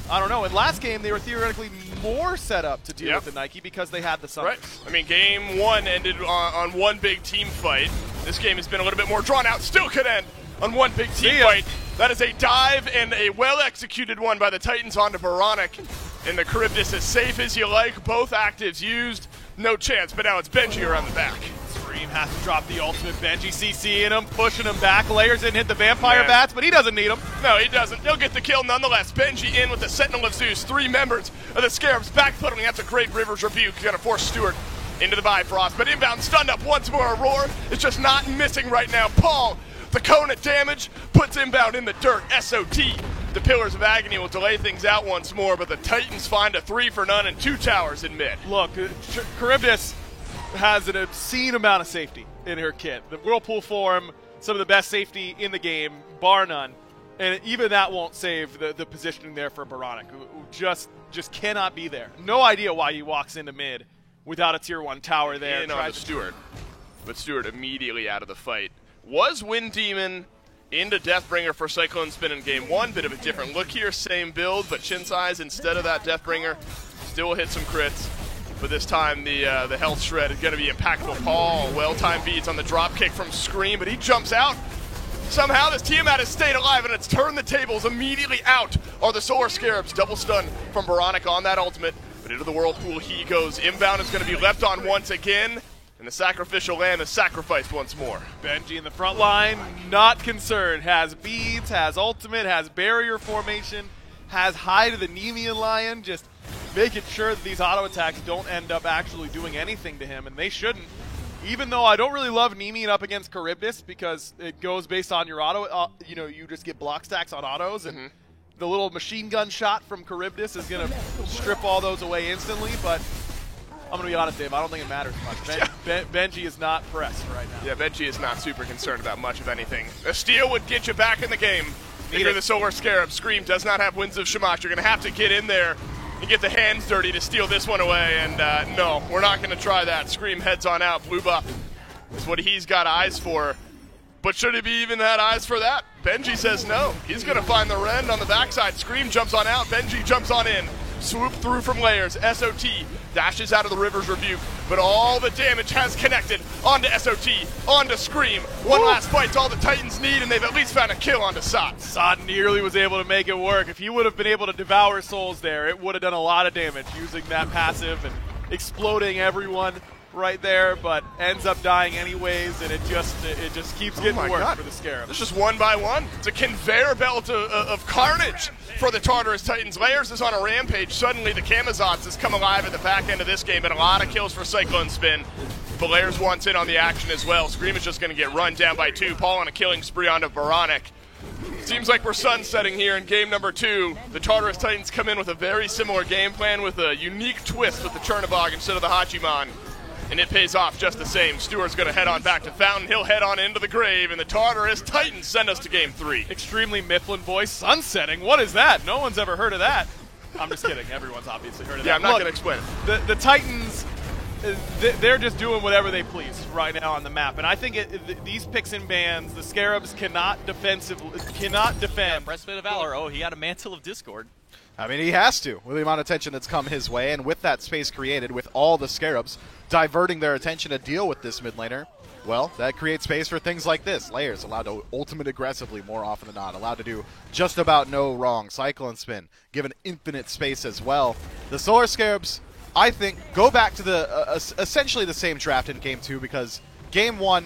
Speaker 3: I don't know. In last game, they were theoretically more set up to deal with the Nike because they had the summons.
Speaker 4: Right. I mean, Game 1 ended on one big team fight. This game has been a little bit more drawn out. Still could end on one big team fight. That is a dive and a well-executed one by the Titans onto Baranek. And the Charybdis as safe as you like. Both actives used. No chance, but now it's Benji around the back.
Speaker 3: Scream has to drop the ultimate. Benji CC in him, pushing him back. Layers didn't hit the Vampire Bats, but he doesn't need them.
Speaker 4: No, he doesn't. He'll get the kill nonetheless. Benji in with the Sentinel of Zeus. 3 members of the Scarabs backpedaling. That's a great Rivers rebuke. Gonna force Stewart into the Bifrost, but Inbound stunned up once more. Aurora is just not missing right now. Paul, the Kona damage, puts Inbound in the dirt. SOT. The Pillars of Agony will delay things out once more, but the Titans find a 3 for none and 2 towers in mid.
Speaker 3: Look, Charybdis has an obscene amount of safety in her kit. The Whirlpool form, some of the best safety in the game, bar none. And even that won't save the positioning there for Baranek, who just cannot be there. No idea why he walks into mid without a tier 1 tower there.
Speaker 4: And on to Stewart. But Stewart immediately out of the fight. Was Wind Demon into Deathbringer for Cyclone Spin in Game 1. Bit of a different look here. Same build, but Shinsai's instead of that Deathbringer still hit some crits. but this time the health shred is going to be impactful. Paul, well-timed beats on the drop kick from Scream, but he jumps out. Somehow this Tiamat has stayed alive, and it's turned the tables. Immediately out are the Solar Scarabs. Double stun from Baronic on that ultimate, but into the Whirlpool he goes. Inbound is going to be left on once again, and the sacrificial lamb is sacrificed once more.
Speaker 3: Benji in the front line, not concerned. Has beads, has ultimate, has barrier formation, has Hide of the Nemean Lion, just making sure that these auto attacks don't end up actually doing anything to him, and they shouldn't. Even though I don't really love Nemean up against Charybdis because it goes based on your auto, you just get block stacks on autos, and the little machine gun shot from Charybdis is going to strip all those away instantly, but I'm going to be honest, Dave, I don't think it matters much. Benji is not pressed right now.
Speaker 4: Yeah, Benji is not super concerned about much of anything. A steal would get you back in the game. If you're the Solar Scarab, Scream does not have Winds of Shamash. You're going to have to get in there and get the hands dirty to steal this one away, and no, we're not going to try that. Scream heads on out. Blue buff is what he's got eyes for, but should he be even had eyes for that? Benji says no. He's going to find the Rend on the backside. Scream jumps on out. Benji jumps on in. Swoop through from layers. SOT dashes out of the River's Rebuke, but all the damage has connected onto SOT, onto Scream. One last fight's all the Titans need, and they've at least found a kill onto Sot.
Speaker 3: Sot nearly was able to make it work. If he would have been able to devour souls there, it would have done a lot of damage using that passive and exploding everyone right there, but ends up dying anyways, and it just keeps getting worse for the Scarab.
Speaker 4: It's just one by one. It's a conveyor belt of carnage for the Tartarus Titans. Layers is on a rampage. Suddenly the Camazotz has come alive at the back end of this game, and a lot of kills for Cyclone Spin. But Layers wants in on the action as well. Scream is just going to get run down by 2. Paul on a killing spree onto Baronic. Seems like we're sunsetting here in game number 2. The Tartarus Titans come in with a very similar game plan with a unique twist with the Chernobog instead of the Hachiman. And it pays off just the same. Stewart's going to head on back to Fountain. He'll head on into the grave, and the Tartarus Titans send us to game 3.
Speaker 3: Extremely Mifflin voice. Sunsetting? What is that? No one's ever heard of that. I'm just kidding. Everyone's obviously heard of that.
Speaker 4: Yeah, I'm not going to explain it.
Speaker 3: The Titans, they're just doing whatever they please right now on the map. And I think these picks and bans, the Scarabs cannot defend.
Speaker 2: Breastplate of Valor. Oh, he had a Mantle of Discord.
Speaker 1: I mean, he has to, with the amount of attention that's come his way, and with that space created, with all the Scarabs diverting their attention to deal with this mid laner, well, that creates space for things like this. Layers allowed to ultimate aggressively more often than not, allowed to do just about no wrong. Cyclone Spin, given infinite space as well. The Solar Scarabs, I think, go back to the essentially the same draft in Game 2, because Game 1,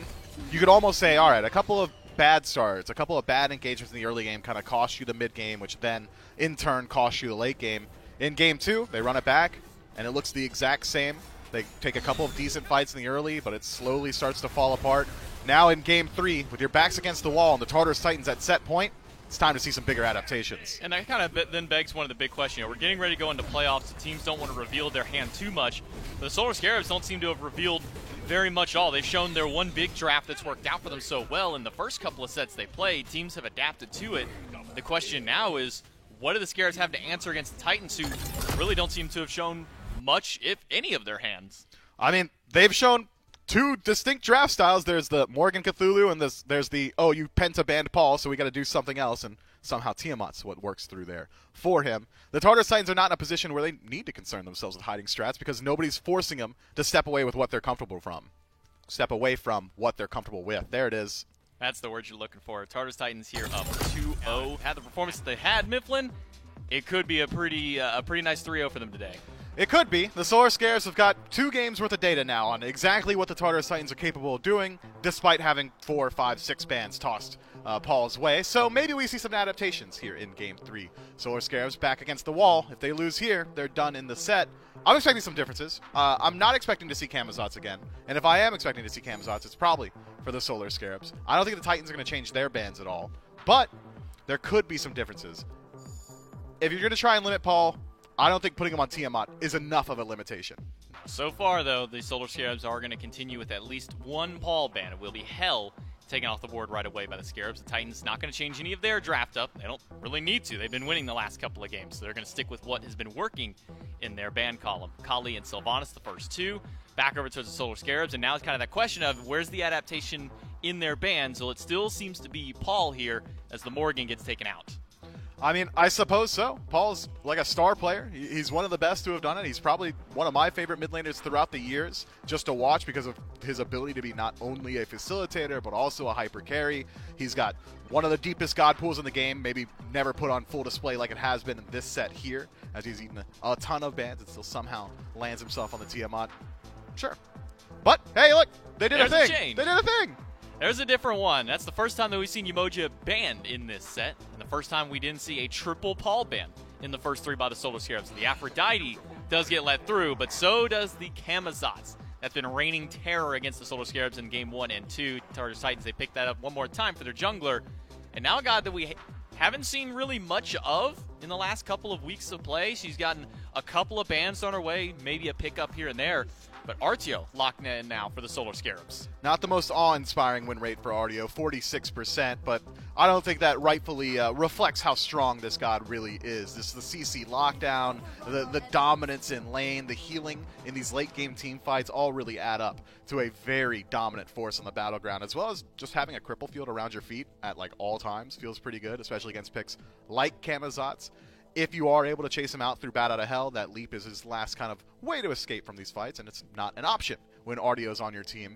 Speaker 1: you could almost say, all right, a couple of bad starts, a couple of bad engagements in the early game kind of cost you the mid game, which then in turn cost you the late game. In Game 2, they run it back, and it looks the exact same. They take a couple of decent fights in the early, but it slowly starts to fall apart. Now in Game 3, with your backs against the wall and the Tartarus Titans at set point, it's time to see some bigger adaptations.
Speaker 2: And that kind of then begs one of the big questions. We're getting ready to go into playoffs. The teams don't want to reveal their hand too much. But the Solar Scarabs don't seem to have revealed very much at all. They've shown their one big draft that's worked out for them so well. In the first couple of sets they played, teams have adapted to it. The question now is, what do the Scarabs have to answer against the Titans, who really don't seem to have shown much, if any, of their hands?
Speaker 1: I mean, they've shown two distinct draft styles. There's the Morgan Cthulhu, and there's the, oh, you penta-banned Paul, so we got to do something else, and somehow Tiamat's what works through there for him. The Tartarus Titans are not in a position where they need to concern themselves with hiding strats, because nobody's forcing them to step away with what they're comfortable from. Step away from what they're comfortable with. There it is.
Speaker 2: That's the word you're looking for. Tartarus Titans here up 2-0. Had the performance that they had, Mifflin, it could be a pretty nice 3-0 for them today.
Speaker 1: It could be. The Solar Scarabs have got 2 games worth of data now on exactly what the Tartarus Titans are capable of doing, despite having 4, 5, 6 bans tossed Paul's way. So maybe we see some adaptations here in Game 3. Solar Scarabs back against the wall. If they lose here, they're done in the set. I'm expecting some differences. I'm not expecting to see Camazotz again. And if I am expecting to see Camazotz, it's probably for the Solar Scarabs. I don't think the Titans are going to change their bans at all. But there could be some differences. If you're going to try and limit Paul, I don't think putting him on Tiamat is enough of a limitation.
Speaker 2: So far, though, the Solar Scarabs are going to continue with at least one Paul ban. It will be Hell taken off the board right away by the Scarabs. The Titans not going to change any of their draft up. They don't really need to. They've been winning the last couple of games, so they're going to stick with what has been working in their ban column. Kali and Sylvanas, the first 2. Back over to the Solar Scarabs, and now it's kind of that question of where's the adaptation in their bans. Well, it still seems to be Paul here as the Morgan gets taken out.
Speaker 1: I mean, I suppose so. Paul's like a star player. He's one of the best to have done it. He's probably one of my favorite mid laners throughout the years just to watch because of his ability to be not only a facilitator but also a hyper carry. He's got one of the deepest god pools in the game, maybe never put on full display like it has been in this set here, as he's eaten a ton of bans and still somehow lands himself on the Tiamat. Sure. But, hey, look, they did a thing. They did a thing.
Speaker 2: There's a different one. That's the first time that we've seen Yemoja banned in this set, and the first time we didn't see a triple Paul ban in the first 3 by the Solar Scarabs. The Aphrodite does get let through, but so does the Camazotz. That's been reigning terror against the Solar Scarabs in Game 1 and 2. Tartarus Titans, they picked that up one more time for their jungler. And now a god that we haven't seen really much of in the last couple of weeks of play. She's gotten a couple of bans on her way, maybe a pickup here and there. But Artio locked in now for the Solar Scarabs.
Speaker 1: Not the most awe-inspiring win rate for Artio, 46%, but I don't think that rightfully reflects how strong this god really is. This is the CC lockdown, the dominance in lane, the healing in these late-game team fights all really add up to a very dominant force on the battleground, as well as just having a cripple field around your feet at like all times feels pretty good, especially against picks like Camazotz. If you are able to chase him out through Bat Out of Hell, that leap is his last kind of way to escape from these fights, and it's not an option when Artio's on your team.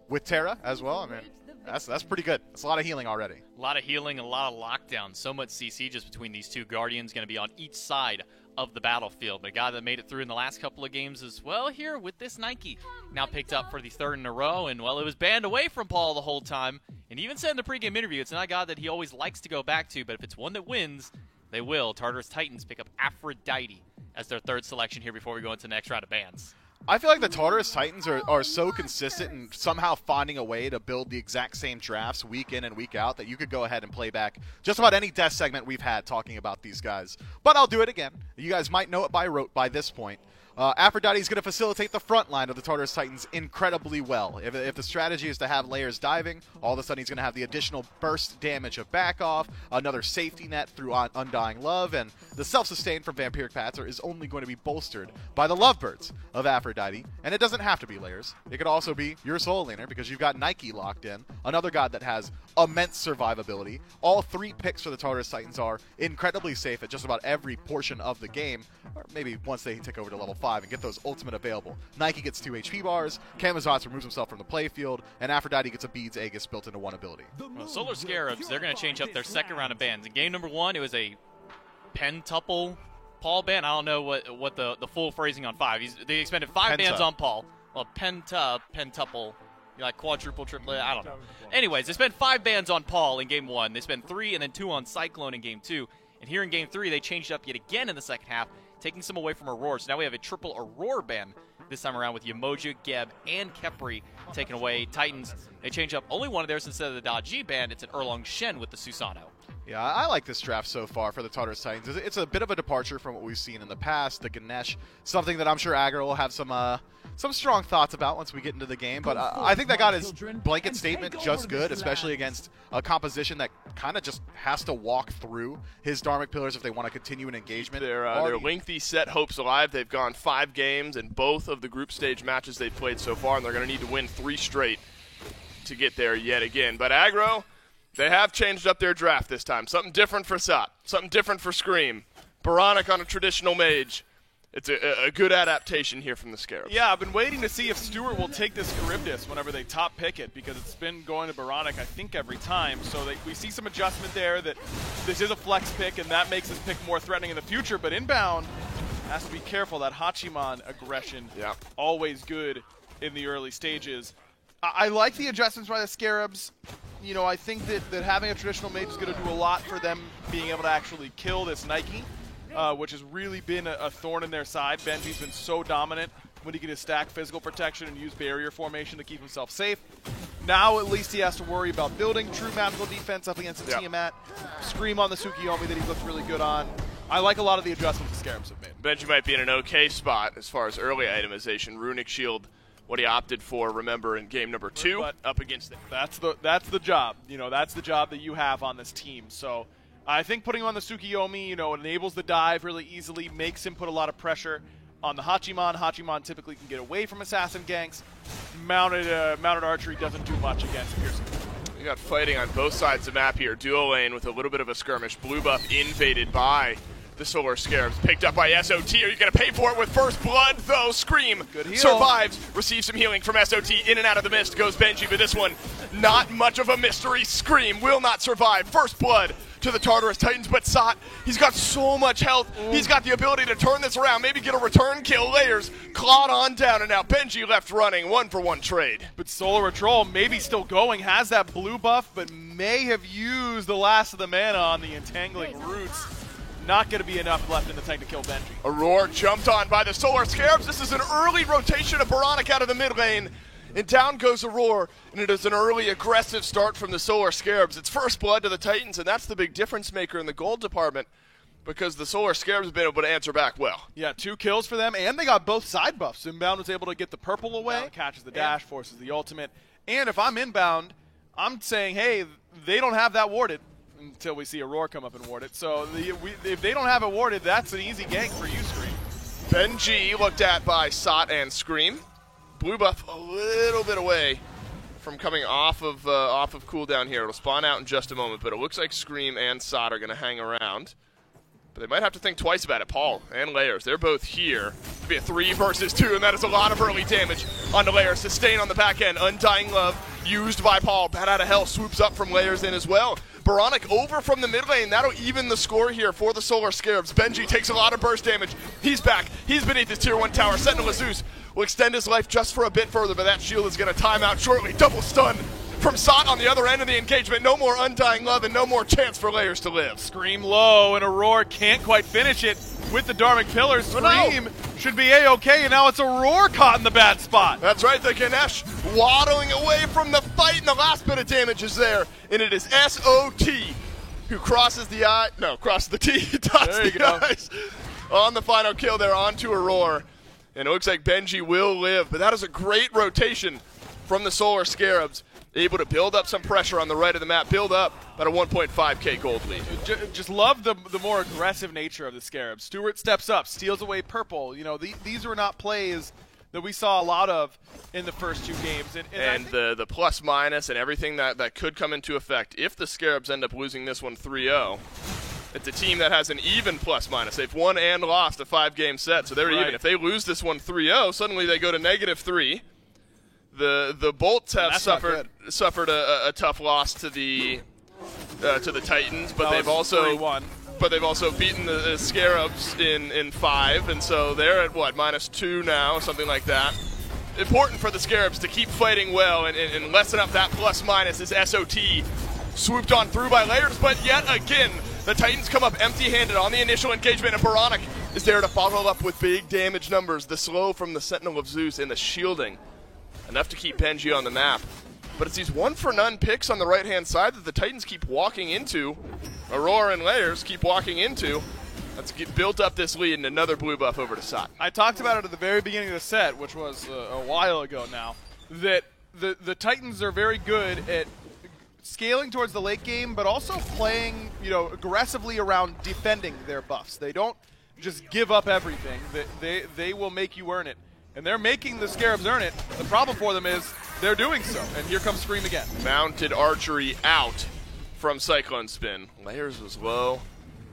Speaker 1: With Terra as well, I mean, that's pretty good. That's a lot of healing already.
Speaker 2: A lot of healing, a lot of lockdown. So much CC just between these two Guardians, going to be on each side of the battlefield. But a guy that made it through in the last couple of games as well here with this Nike. Now picked up for the 3rd in a row, and well, it was banned away from Paul the whole time. And even said in the pregame interview, it's not a god that he always likes to go back to, but if it's one that wins, they will. Tartarus Titans pick up Aphrodite as their 3rd selection here before we go into the next round of bans.
Speaker 1: I feel like the Tartarus Titans are so consistent and somehow finding a way to build the exact same drafts week in and week out that you could go ahead and play back just about any death segment we've had talking about these guys. But I'll do it again. You guys might know it by rote by this point. Aphrodite is going to facilitate the front line of the Tartarus Titans incredibly well. If the strategy is to have layers diving, all of a sudden he's going to have the additional burst damage of back off, another safety net through Undying Love, and the self-sustain from Vampiric Patzer is only going to be bolstered by the Lovebirds of Aphrodite. And it doesn't have to be layers. It could also be your soul laner because you've got Nike locked in, another god that has immense survivability. All 3 picks for the Tartarus Titans are incredibly safe at just about every portion of the game, or maybe once they take over to level 5 and get those ultimate available. Nike gets 2 HP bars, Camazotz removes himself from the playfield, and Aphrodite gets a Beads Aegis built into 1 ability.
Speaker 2: Well, Solar Scarabs, they're going to change up their 2nd round of bans. In game number 1, it was a pentuple Paul ban. I don't know what the full phrasing on 5. They expended 5 bans on Paul. Well, pentuple, like quadruple, triplet, I don't know. Anyways, they spent 5 bans on Paul in game 1. They spent 3 and then 2 on Cyclone in game 2. And here in game 3, they changed up yet again in the second half, taking some away from Aurora. So now we have a triple Aurora ban this time around with Yemoja, Geb, and Khepri taken away. Titans, they change up only one of theirs instead of the Daji ban. It's an Erlong Shen with the Susano.
Speaker 1: Yeah, I like this draft so far for the Tartarus Titans. It's a bit of a departure from what we've seen in the past. The Ganesh, something that I'm sure Aggro will have some strong thoughts about once we get into the game. But I think that got his blanket statement just good, especially against a composition that kind of just has to walk through his Dharmic Pillars if they want to continue an engagement.
Speaker 4: Their lengthy set hopes alive. They've gone 5 games in both of the group stage matches they've played so far, and they're going to need to win 3 straight to get there yet again. But Aggro, they have changed up their draft this time. Something different for Sot. Something different for Scream. Baronic on a traditional mage. It's a good adaptation here from the Scarabs.
Speaker 3: Yeah, I've been waiting to see if Stewart will take this Charybdis whenever they top pick it, because it's been going to Baronic, I think, every time. So we see some adjustment there that this is a flex pick, and that makes this pick more threatening in the future. But inbound has to be careful. That Hachiman aggression, always good in the early stages. I like the adjustments by the Scarabs. You know, I think that having a traditional mage is going to do a lot for them being able to actually kill this Nike. Which has really been a thorn in their side. Benji's been so dominant when he can just stack physical protection and use barrier formation to keep himself safe. Now at least he has to worry about building true magical defense up against the Tiamat. Scream on the Tsukiyomi that he looked really good on. I like a lot of the adjustments the Scarabs have made.
Speaker 4: Benji might be in an okay spot as far as early itemization. Runic Shield, what he opted for, remember, in game number 2, but up against it.
Speaker 3: That's the job. You know, that's the job that you have on this team. So I think putting him on the Tsukiyomi, you know, enables the dive really easily, makes him put a lot of pressure on the Hachiman. Hachiman typically can get away from assassin ganks. Mounted archery doesn't do much against piercing.
Speaker 4: We got fighting on both sides of the map here. Duo lane with a little bit of a skirmish. Blue buff invaded by the Solar Scarabs. Picked up by SOT. Are you going to pay for it with first blood, though? Scream survives. Receives some healing from SOT. In and out of the mist goes Benji, but this one, not much of a mystery. Scream will not survive. First blood to the Tartarus Titans, but Sot, he's got so much health. He's got the ability to turn this around, maybe get a return kill. Layers clawed on down, and now Benji left running. 1-for-1 trade.
Speaker 3: But Solar Troll maybe still going, has that blue buff, but may have used the last of the mana on the entangling roots. Not going to be enough left in the tank to kill Benji.
Speaker 4: Aurora jumped on by the Solar Scarabs. This is an early rotation of Baronic out of the mid lane. And down goes Aurora, and it is an early aggressive start from the Solar Scarabs. It's first blood to the Titans, and that's the big difference maker in the gold department because the Solar Scarabs have been able to answer back well.
Speaker 3: Yeah, 2 kills for them, and they got both side buffs. Inbound was able to get the purple away, catches the dash, forces the ultimate. And if I'm Inbound, I'm saying, hey, they don't have that warded until we see Aurora come up and ward it. So if they don't have it warded, that's an easy gank for you, Scream.
Speaker 4: Benji looked at by Sot and Scream. Blue buff a little bit away from coming off of cooldown here. It'll spawn out in just a moment, but it looks like Scream and Sot are going to hang around. But they might have to think twice about it. Paul and Layers, they're both here. It'll be a 3 versus 2, and that is a lot of early damage onto Layers. Sustain on the back end. Undying Love used by Paul. Bat out of hell swoops up from Layers in as well. Baronic over from the mid lane. That'll even the score here for the Solar Scarabs. Benji takes a lot of burst damage. He's back. He's beneath his tier 1 tower. Sentinel Zeus will extend his life just for a bit further, but that shield is going to time out shortly. Double stun from Sot on the other end of the engagement. No more Undying Love and no more chance for Layers to live.
Speaker 3: Scream low, and Aurora can't quite finish it with the Dharmic Pillars. Scream should be A-okay, and now it's Aurora caught in the bad spot.
Speaker 4: That's right, the Ganesh waddling away from the fight, and the last bit of damage is there, and it is S.O.T. who crosses the T, dots the eyes on the final kill there onto Aurora. And it looks like Benji will live, but that is a great rotation from the Solar Scarabs. Able to build up some pressure on the right of the map, build up about a 1.5k gold lead.
Speaker 3: Just love the more aggressive nature of the Scarabs. Stewart steps up, steals away purple. You know, these are not plays that we saw a lot of in the first 2 games. And
Speaker 4: the plus minus and everything that could come into effect if the Scarabs end up losing this one 3-0. It's a team that has an even plus minus. They've won and lost a 5-game set, so they're even. If they lose this one 3-0, suddenly they go to -3. The Bolts have suffered a tough loss to the Titans, but they've also beaten the Scarabs in 5, and so they're at what, -2 now, something like that. Important for the Scarabs to keep fighting well and lessen up that plus minus as SOT swooped on through by Layers, but yet again the Titans come up empty-handed on the initial engagement, and Baronic is there to follow up with big damage numbers. The slow from the Sentinel of Zeus and the shielding. Enough to keep Benji on the map. But it's these 1-for-none picks on the right-hand side that the Titans keep walking into. Aurora and Layers keep walking into. Let's get built up this lead and another blue buff over to Sot.
Speaker 3: I talked about it at the very beginning of the set, which was a while ago now, that the Titans are very good at scaling towards the late game, but also playing, aggressively around defending their buffs. They don't just give up everything. They will make you earn it. And they're making the Scarabs earn it. The problem for them is they're doing so. And here comes Scream again.
Speaker 4: Mounted archery out from Cyclone Spin. Layers was low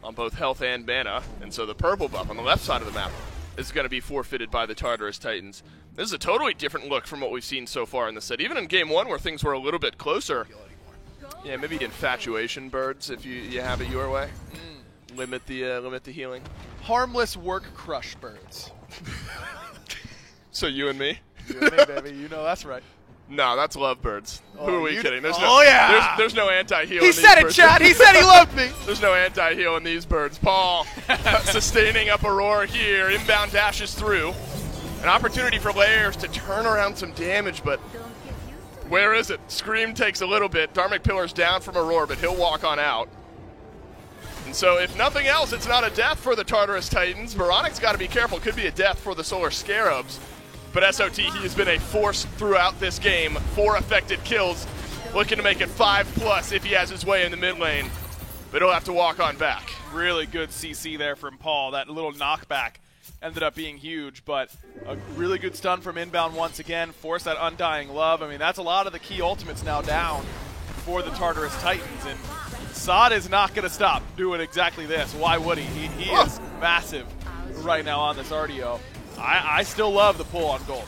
Speaker 4: on both health and mana, and so the purple buff on the left side of the map is going to be forfeited by the Tartarus Titans. This is a totally different look from what we've seen so far in the set. Even in game 1 where things were a little bit closer. Yeah, maybe infatuation birds if you have it your way. Limit the healing.
Speaker 3: Harmless work crush birds.
Speaker 4: So you and me?
Speaker 3: You and me, baby. You know that's right.
Speaker 4: No, that's lovebirds. Who are we kidding? There's there's no anti-heal.
Speaker 3: He said it, Chad. He said he loved me.
Speaker 4: There's no anti-heal in these birds. Paul sustaining up Aurora here. Inbound dashes through. An opportunity for Layers to turn around some damage, but where is it? Scream takes a little bit. Dharmic Pillar's down from Aurora, but he'll walk on out. And so if nothing else, it's not a death for the Tartarus Titans. Baronic's got to be careful. Could be a death for the Solar Scarabs. But SOT, he has been a force throughout this game. 4 affected kills, looking to make it 5+ if he has his way in the mid lane. But he'll have to walk on back.
Speaker 3: Really good CC there from Paul. That little knockback ended up being huge, but a really good stun from Inbound once again. Force that Undying Love. I mean, that's a lot of the key ultimates now down for the Tartarus Titans, and Saad is not going to stop doing exactly this. Why would he? He is massive right now on this RDO. I still love the pull on gold.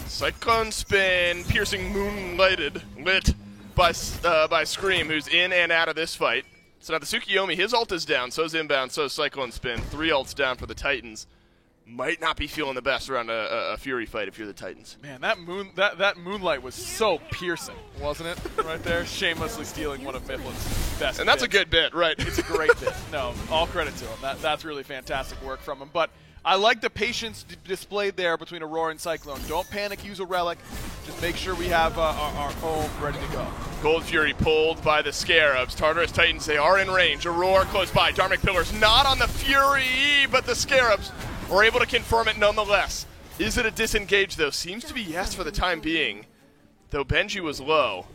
Speaker 4: Cyclone Spin, piercing moonlighted, lit by Scream, who's in and out of this fight. So now the Tsukiyomi, his ult is down, so's Inbound, so's Cyclone Spin. 3 ults down for the Titans. Might not be feeling the best around a Fury fight if you're the Titans.
Speaker 3: Man, that moonlight was so piercing, wasn't it? Right there, shamelessly stealing one of Mifflin's best.
Speaker 4: And that's
Speaker 3: bits.
Speaker 4: a good bit, right?
Speaker 3: It's a great bit. No, all credit to him. That's really fantastic work from him. But I like the patience displayed there between Aurora and Cyclone. Don't panic, use a relic. Just make sure we have our home ready to go.
Speaker 4: Gold Fury pulled by the Scarabs. Tartarus Titans, they are in range. Aurora close by. Dharmic Pillars not on the Fury, but the Scarabs are able to confirm it nonetheless. Is it a disengage, though? Seems to be yes for the time being, though Benji was low.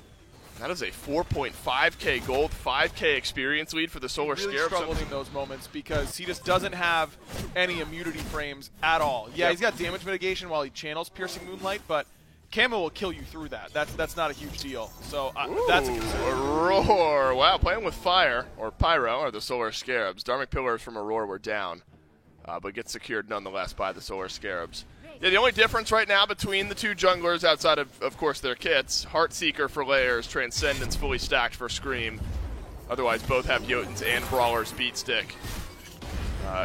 Speaker 4: That is a 4.5k gold, 5k experience lead for the Solar
Speaker 3: He really
Speaker 4: Scarabs.
Speaker 3: struggles in those moments because he just doesn't have any immunity frames at all. Yeah,
Speaker 4: Yep.
Speaker 3: he's got damage mitigation while he channels Piercing Moonlight, but Camo will kill you through that. That's not a huge deal. So that's a concern.
Speaker 4: Aurora, wow, playing with fire, or Pyro, or the Solar Scarabs. Dharmic Pillars from Aurora were down, but gets secured nonetheless by the Solar Scarabs. Yeah, the only difference right now between the two junglers, outside of course, their kits, Heartseeker for Layers, Transcendence fully stacked for Scream. Otherwise, both have Jotuns and Brawler's Beat Stick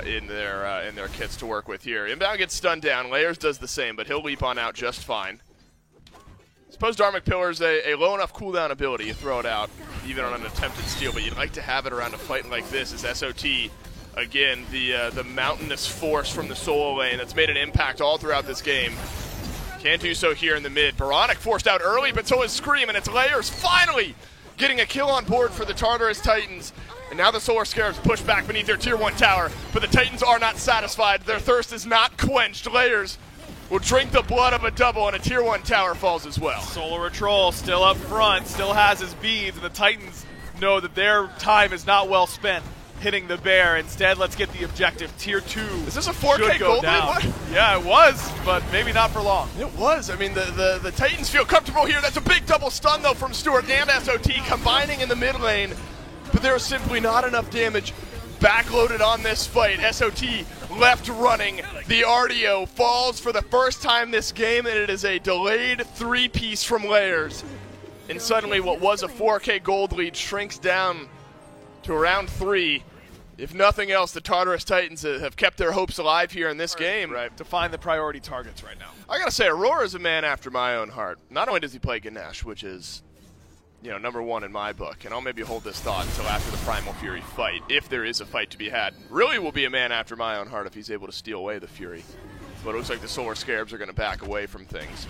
Speaker 4: in their kits to work with here. Inbound gets stunned down. Layers does the same, but he'll leap on out just fine. Suppose Dharmic Pillar's a low enough cooldown ability. You throw it out, even on an attempted steal, but you'd like to have it around a fight like this as SOT. Again, the mountainous force from the solo lane that's made an impact all throughout this game. Can't do so here in the mid. Baronic forced out early, but so is Scream, and it's Layers finally getting a kill on board for the Tartarus Titans. And now the Solar Scarabs push back beneath their Tier 1 tower, but the Titans are not satisfied. Their thirst is not quenched. Layers will drink the blood of a double, and a Tier 1 tower falls as well.
Speaker 3: Solar Troll still up front, still has his beads, and the Titans know that their time is not well spent hitting the bear. Instead, let's get the objective. Tier 2
Speaker 4: Is this a 4K gold lead? What?
Speaker 3: Yeah, it was, but maybe not for long.
Speaker 4: It was. I mean, the Titans feel comfortable here. That's a big double stun, though, from Stewart and SOT combining in the mid lane. But there's simply not enough damage backloaded on this fight. SOT left running. The RDO falls for the first time this game, and it is a delayed 3-piece from Layers. And suddenly what was a 4K gold lead shrinks down to around 3. If nothing else, the Tartarus Titans have kept their hopes alive here in this game.
Speaker 3: Right, to find the priority targets right now.
Speaker 4: I gotta say, Aurora is a man after my own heart. Not only does he play Ganesh, which is, number 1 in my book, and I'll maybe hold this thought until after the Primal Fury fight, if there is a fight to be had. Really will be a man after my own heart if he's able to steal away the Fury. But it looks like the Solar Scarabs are going to back away from things.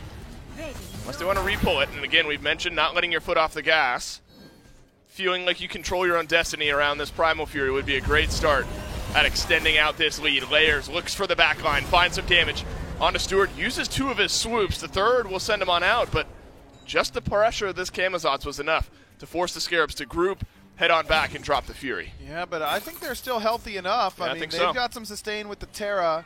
Speaker 4: Unless they want to repull it, and again, we've mentioned not letting your foot off the gas. Feeling like you control your own destiny around this Primal Fury would be a great start at extending out this lead. Layers looks for the backline, finds some damage onto Stewart, uses 2 of his swoops. The third will send him on out, but just the pressure of this Camazotz was enough to force the Scarabs to group, head on back, and drop the Fury.
Speaker 3: Yeah, but I think they're still healthy enough.
Speaker 4: Yeah,
Speaker 3: I mean,
Speaker 4: think
Speaker 3: they've
Speaker 4: so.
Speaker 3: got some sustain with the Terra.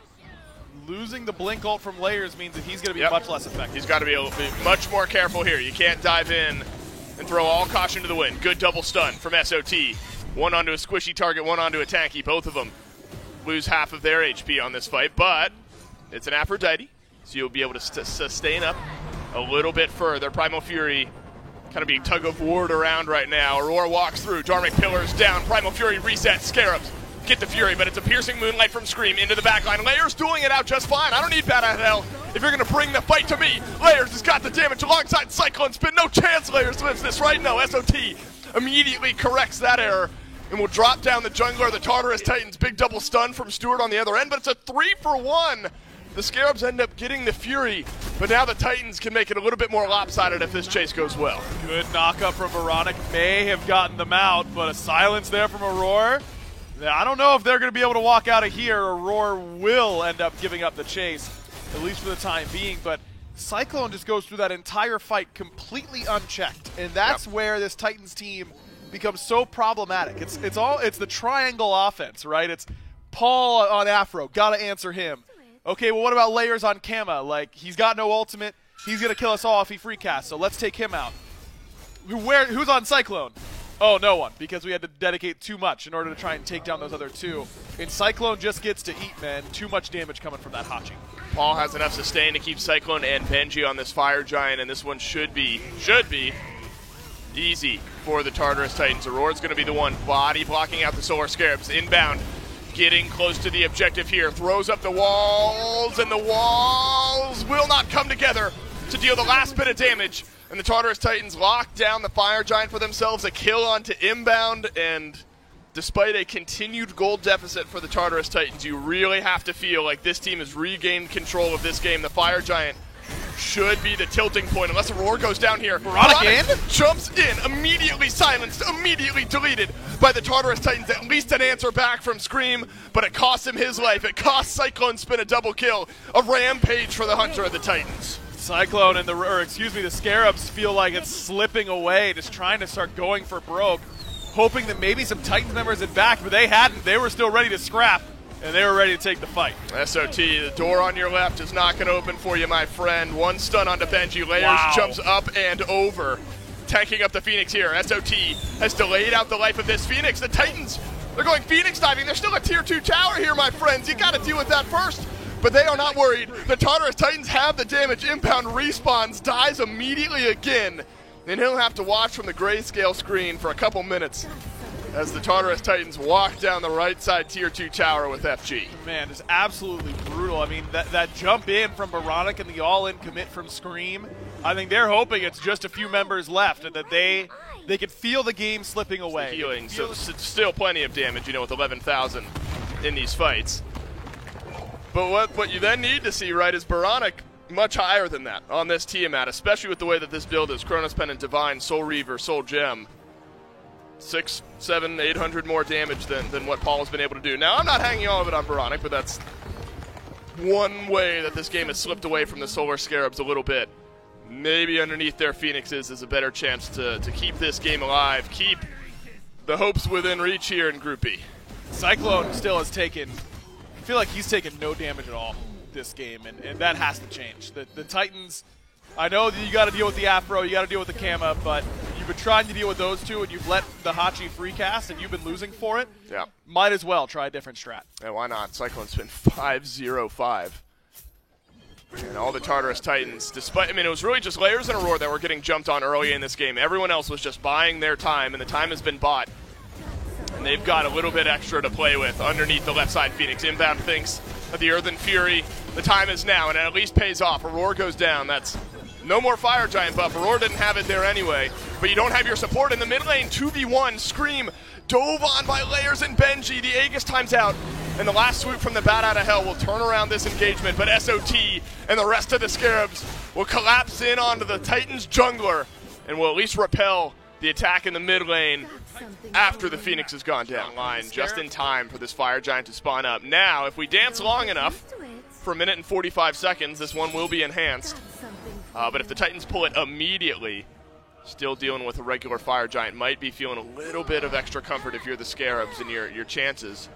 Speaker 3: Losing the Blink ult from Layers means that he's going to be much less effective.
Speaker 4: He's got to be much more careful here. You can't dive in and throw all caution to the wind. Good double stun from SOT. One onto a squishy target, one onto a tanky. Both of them lose half of their HP on this fight, but it's an Aphrodite, so you'll be able to sustain up a little bit further. Primal Fury kind of being tug of warred around right now. Aurora walks through. Dharmic Pillars down. Primal Fury resets. Scarabs get the Fury, but it's a piercing Moonlight from Scream into the backline. Layers dueling it out just fine. I don't need Bad Out Hell if you're going to bring the fight to me. Layers has got the damage alongside Cyclone Spin. No chance Layers lives this right now. SOT immediately corrects that error and will drop down the jungler. The Tartarus Titans, big double stun from Stewart on the other end, but it's a 3-for-1. The Scarabs end up getting the Fury, but now the Titans can make it a little bit more lopsided if this chase goes well.
Speaker 3: Good knockup from Baronic. May have gotten them out, but a silence there from Aurora. I don't know if they're going to be able to walk out of here. Aurora will end up giving up the chase, at least for the time being, but Cyclone just goes through that entire fight completely unchecked, and that's where this Titans team becomes so problematic. It's the triangle offense, right? It's Paul on Afro, gotta answer him. Okay, well, what about Layers on Kama? Like, he's got no ultimate. He's going to kill us all if he free casts, so let's take him out. Who's on Cyclone? Oh, no one, because we had to dedicate too much in order to try and take down those other two. And Cyclone just gets to eat, man. Too much damage coming from that Hachi.
Speaker 4: Paul has enough sustain to keep Cyclone and Benji on this Fire Giant, and this one should be easy for the Tartarus Titans. Aurora's going to be the one body blocking out the Solar Scarabs. Inbound, getting close to the objective here. Throws up the walls, and the walls will not come together to deal the last bit of damage. And the Tartarus Titans lock down the Fire Giant for themselves. A kill onto Inbound, and despite a continued gold deficit for the Tartarus Titans, you really have to feel like this team has regained control of this game. The Fire Giant should be the tilting point unless Aurora goes down here.
Speaker 3: Baronic
Speaker 4: jumps in, immediately silenced, immediately deleted by the Tartarus Titans. At least an answer back from Scream, but it costs him his life. It costs Cyclone Spin a double kill. A rampage for the Hunter of the Titans.
Speaker 3: Cyclone and the Scarabs feel like it's slipping away, just trying to start going for broke, hoping that maybe some Titans members had back, but they hadn't. They were still ready to scrap, and they were ready to take the fight.
Speaker 4: SOT, the door on your left is not going to open for you, my friend. One stun onto Benji. Layers jumps up and over, tanking up the Phoenix here. SOT has delayed out the life of this Phoenix. The Titans, they're going Phoenix diving. There's still a tier 2 tower here, my friends. You got to deal with that first. But they are not worried. The Tartarus Titans have the damage. Inbound respawns, dies immediately again. And he'll have to watch from the grayscale screen for a couple minutes as the Tartarus Titans walk down the right side tier 2 tower with FG.
Speaker 3: Man, it's absolutely brutal. I mean, that jump in from Baronic and the all-in commit from Scream, I think they're hoping it's just a few members left and that they can feel the game slipping away.
Speaker 4: Healing, so still plenty of damage, with 11,000 in these fights. But what you then need to see, right, is Baronic much higher than that on this Tiamat, especially with the way that this build is. Chronos Pendant, Divine, Soul Reaver, Soul Gem. 600, 700, 800 more damage than what Paul has been able to do. Now, I'm not hanging all of it on Baronic, but that's one way that this game has slipped away from the Solar Scarabs a little bit. Maybe underneath their Phoenixes is a better chance to keep this game alive, keep the hopes within reach here in Group B.
Speaker 3: Cyclone still has taken, I feel like he's taken no damage at all this game, and that has to change. The Titans, I know that you got to deal with the Afro, you got to deal with the Kama, but you've been trying to deal with those two, and you've let the Hachi free cast, and you've been losing for it.
Speaker 4: Yeah.
Speaker 3: Might as well try a different strat.
Speaker 4: Yeah, why not? Cyclone's been 5-0-5. And all the Tartarus Titans, despite, it was really just Layers and Aurora that were getting jumped on early in this game. Everyone else was just buying their time, and the time has been bought. And they've got a little bit extra to play with underneath the left side. Phoenix inbound thinks of the Earthen Fury. The time is now, and it at least pays off. Aurora goes down. That's no more Fire Giant buff. Aurora didn't have it there anyway. But you don't have your support in the mid lane. 2v1. Scream dove on by Layers and Benji. The Aegis times out. And the last swoop from the Bat Out of Hell will turn around this engagement. But SOT and the rest of the Scarabs will collapse in onto the Titans jungler and will at least repel the attack in the mid lane after the Phoenix has gone down. Line just in time for this Fire Giant to spawn up. Now, if we dance long enough, for 1 minute and 45 seconds, this one will be enhanced. But if the Titans pull it immediately, still dealing with a regular Fire Giant, might be feeling a little bit of extra comfort if you're the Scarabs and your chances.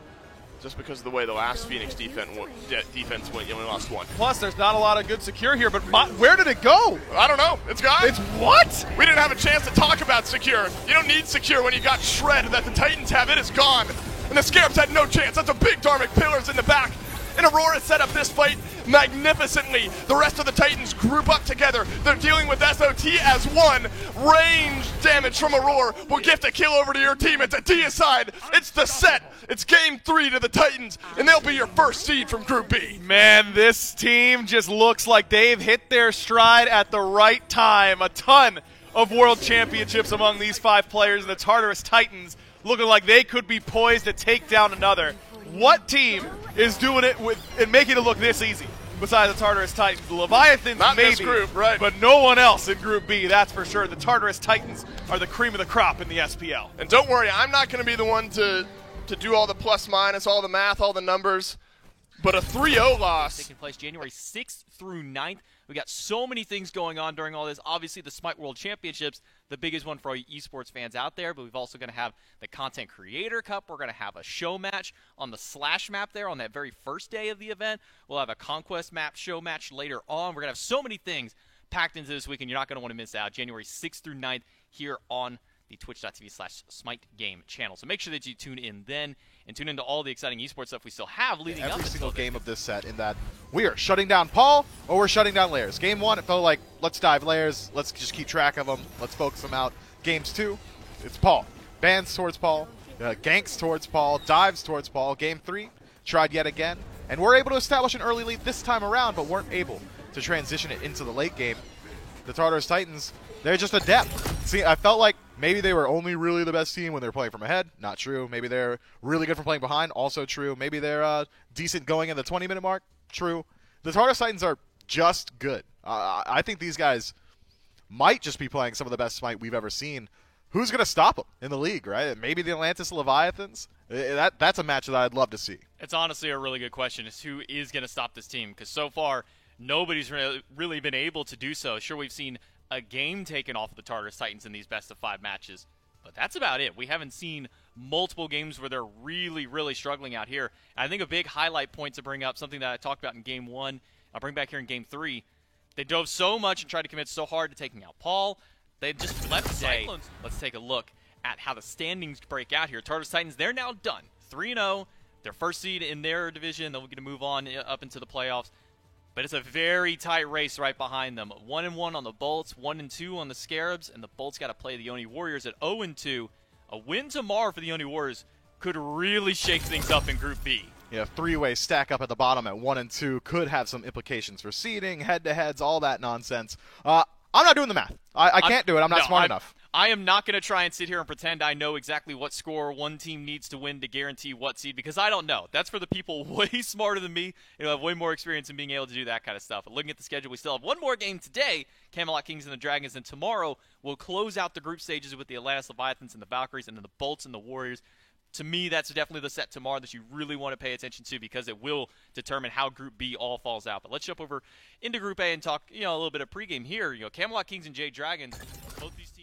Speaker 4: Just because of the way the last Phoenix defense went, you only lost one.
Speaker 3: Plus, there's not a lot of good secure here, but where did it go?
Speaker 4: I don't know. It's gone.
Speaker 3: It's what?
Speaker 4: We didn't have a chance to talk about secure. You don't need secure when you got shred that the Titans have. It is gone. And the Scarabs had no chance. That's a big Dharmic Pillars in the back. And Aurora set up this fight magnificently. The rest of the Titans group up together. They're dealing with SOT as one. Range damage from Aurora will gift a kill over to your team. It's a deicide. It's the set. It's game 3 to the Titans, and they'll be your first seed from Group B.
Speaker 3: Man, this team just looks like they've hit their stride at the right time. A ton of world championships among these 5 players, and the Tartarus Titans looking like they could be poised to take down another. What team is doing it and making it look this easy besides the Tartarus Titans? The Leviathans
Speaker 4: not
Speaker 3: maybe,
Speaker 4: this group, right?
Speaker 3: But no one else in Group B, that's for sure. The Tartarus Titans are the cream of the crop in the SPL.
Speaker 4: And don't worry, I'm not going to be the one to do all the plus minus, all the math, all the numbers, but a 3-0 loss.
Speaker 2: Taking place January 6th through 9th. We got so many things going on during all this. Obviously, the Smite World Championships, the biggest one for all you esports fans out there, but we've also going to have the Content Creator Cup. We're going to have a show match on the Slash map there on that very first day of the event. We'll have a Conquest map show match later on. We're going to have so many things packed into this weekend. You're not going to want to miss out. January 6th through 9th here on the twitch.tv/SmiteGame channel. So make sure that you tune in then and tune into all the exciting esports stuff we still have leading up.
Speaker 1: Every single game of this set in that we are shutting down Paul or we're shutting down Layers. Game 1, it felt like, let's dive Layers. Let's just keep track of them. Let's focus them out. Games 2, it's Paul. Bans towards Paul. Ganks towards Paul. Dives towards Paul. Game 3, tried yet again. And we're able to establish an early lead this time around, but weren't able to transition it into the late game. The Tartarus Titans, they're just adept. See, I felt like maybe they were only really the best team when they were playing from ahead. Not true. Maybe they're really good from playing behind. Also true. Maybe they're decent going in the 20-minute mark. True. The Tartarus Titans are just good. I think these guys might just be playing some of the best Smite we've ever seen. Who's going to stop them in the league, right? Maybe the Atlantis Leviathans? That's a match that I'd love to see.
Speaker 2: It's honestly a really good question, is who is going to stop this team? Because so far, nobody's really been able to do so. Sure, we've seen a game taken off of the Tartarus Titans in these best-of-5 matches, but that's about it. We haven't seen multiple games where they're really, really struggling out here. And I think a big highlight point to bring up, something that I talked about in Game 1, I'll bring back here in Game 3, they dove so much and tried to commit so hard to taking out Paul. They just left Cyclones. Let's take a look at how the standings break out here. Tartarus Titans, they're now done. 3-0, their first seed in their division. They're going to move on up into the playoffs. But it's a very tight race right behind them. 1-1 on the Bolts, 1-2 on the Scarabs, and the Bolts got to play the Oni Warriors at 0-2. A win tomorrow for the Oni Warriors could really shake things up in Group B.
Speaker 1: Yeah, three-way stack up at the bottom at 1 and 2 could have some implications for seeding, head-to-heads, all that nonsense. I'm not doing the math. I can't do it. I'm not smart enough.
Speaker 2: I am not going to try and sit here and pretend I know exactly what score one team needs to win to guarantee what seed, because I don't know. That's for the people way smarter than me who have way more experience in being able to do that kind of stuff. But looking at the schedule, we still have one more game today, Camelot Kings and the Dragons, and tomorrow we'll close out the group stages with the Atlantis Leviathans and the Valkyries, and then the Bolts and the Warriors. To me, that's definitely the set tomorrow that you really want to pay attention to, because it will determine how Group B all falls out. But let's jump over into Group A and talk, a little bit of pregame here. Camelot Kings and Jade Dragons, both these teams.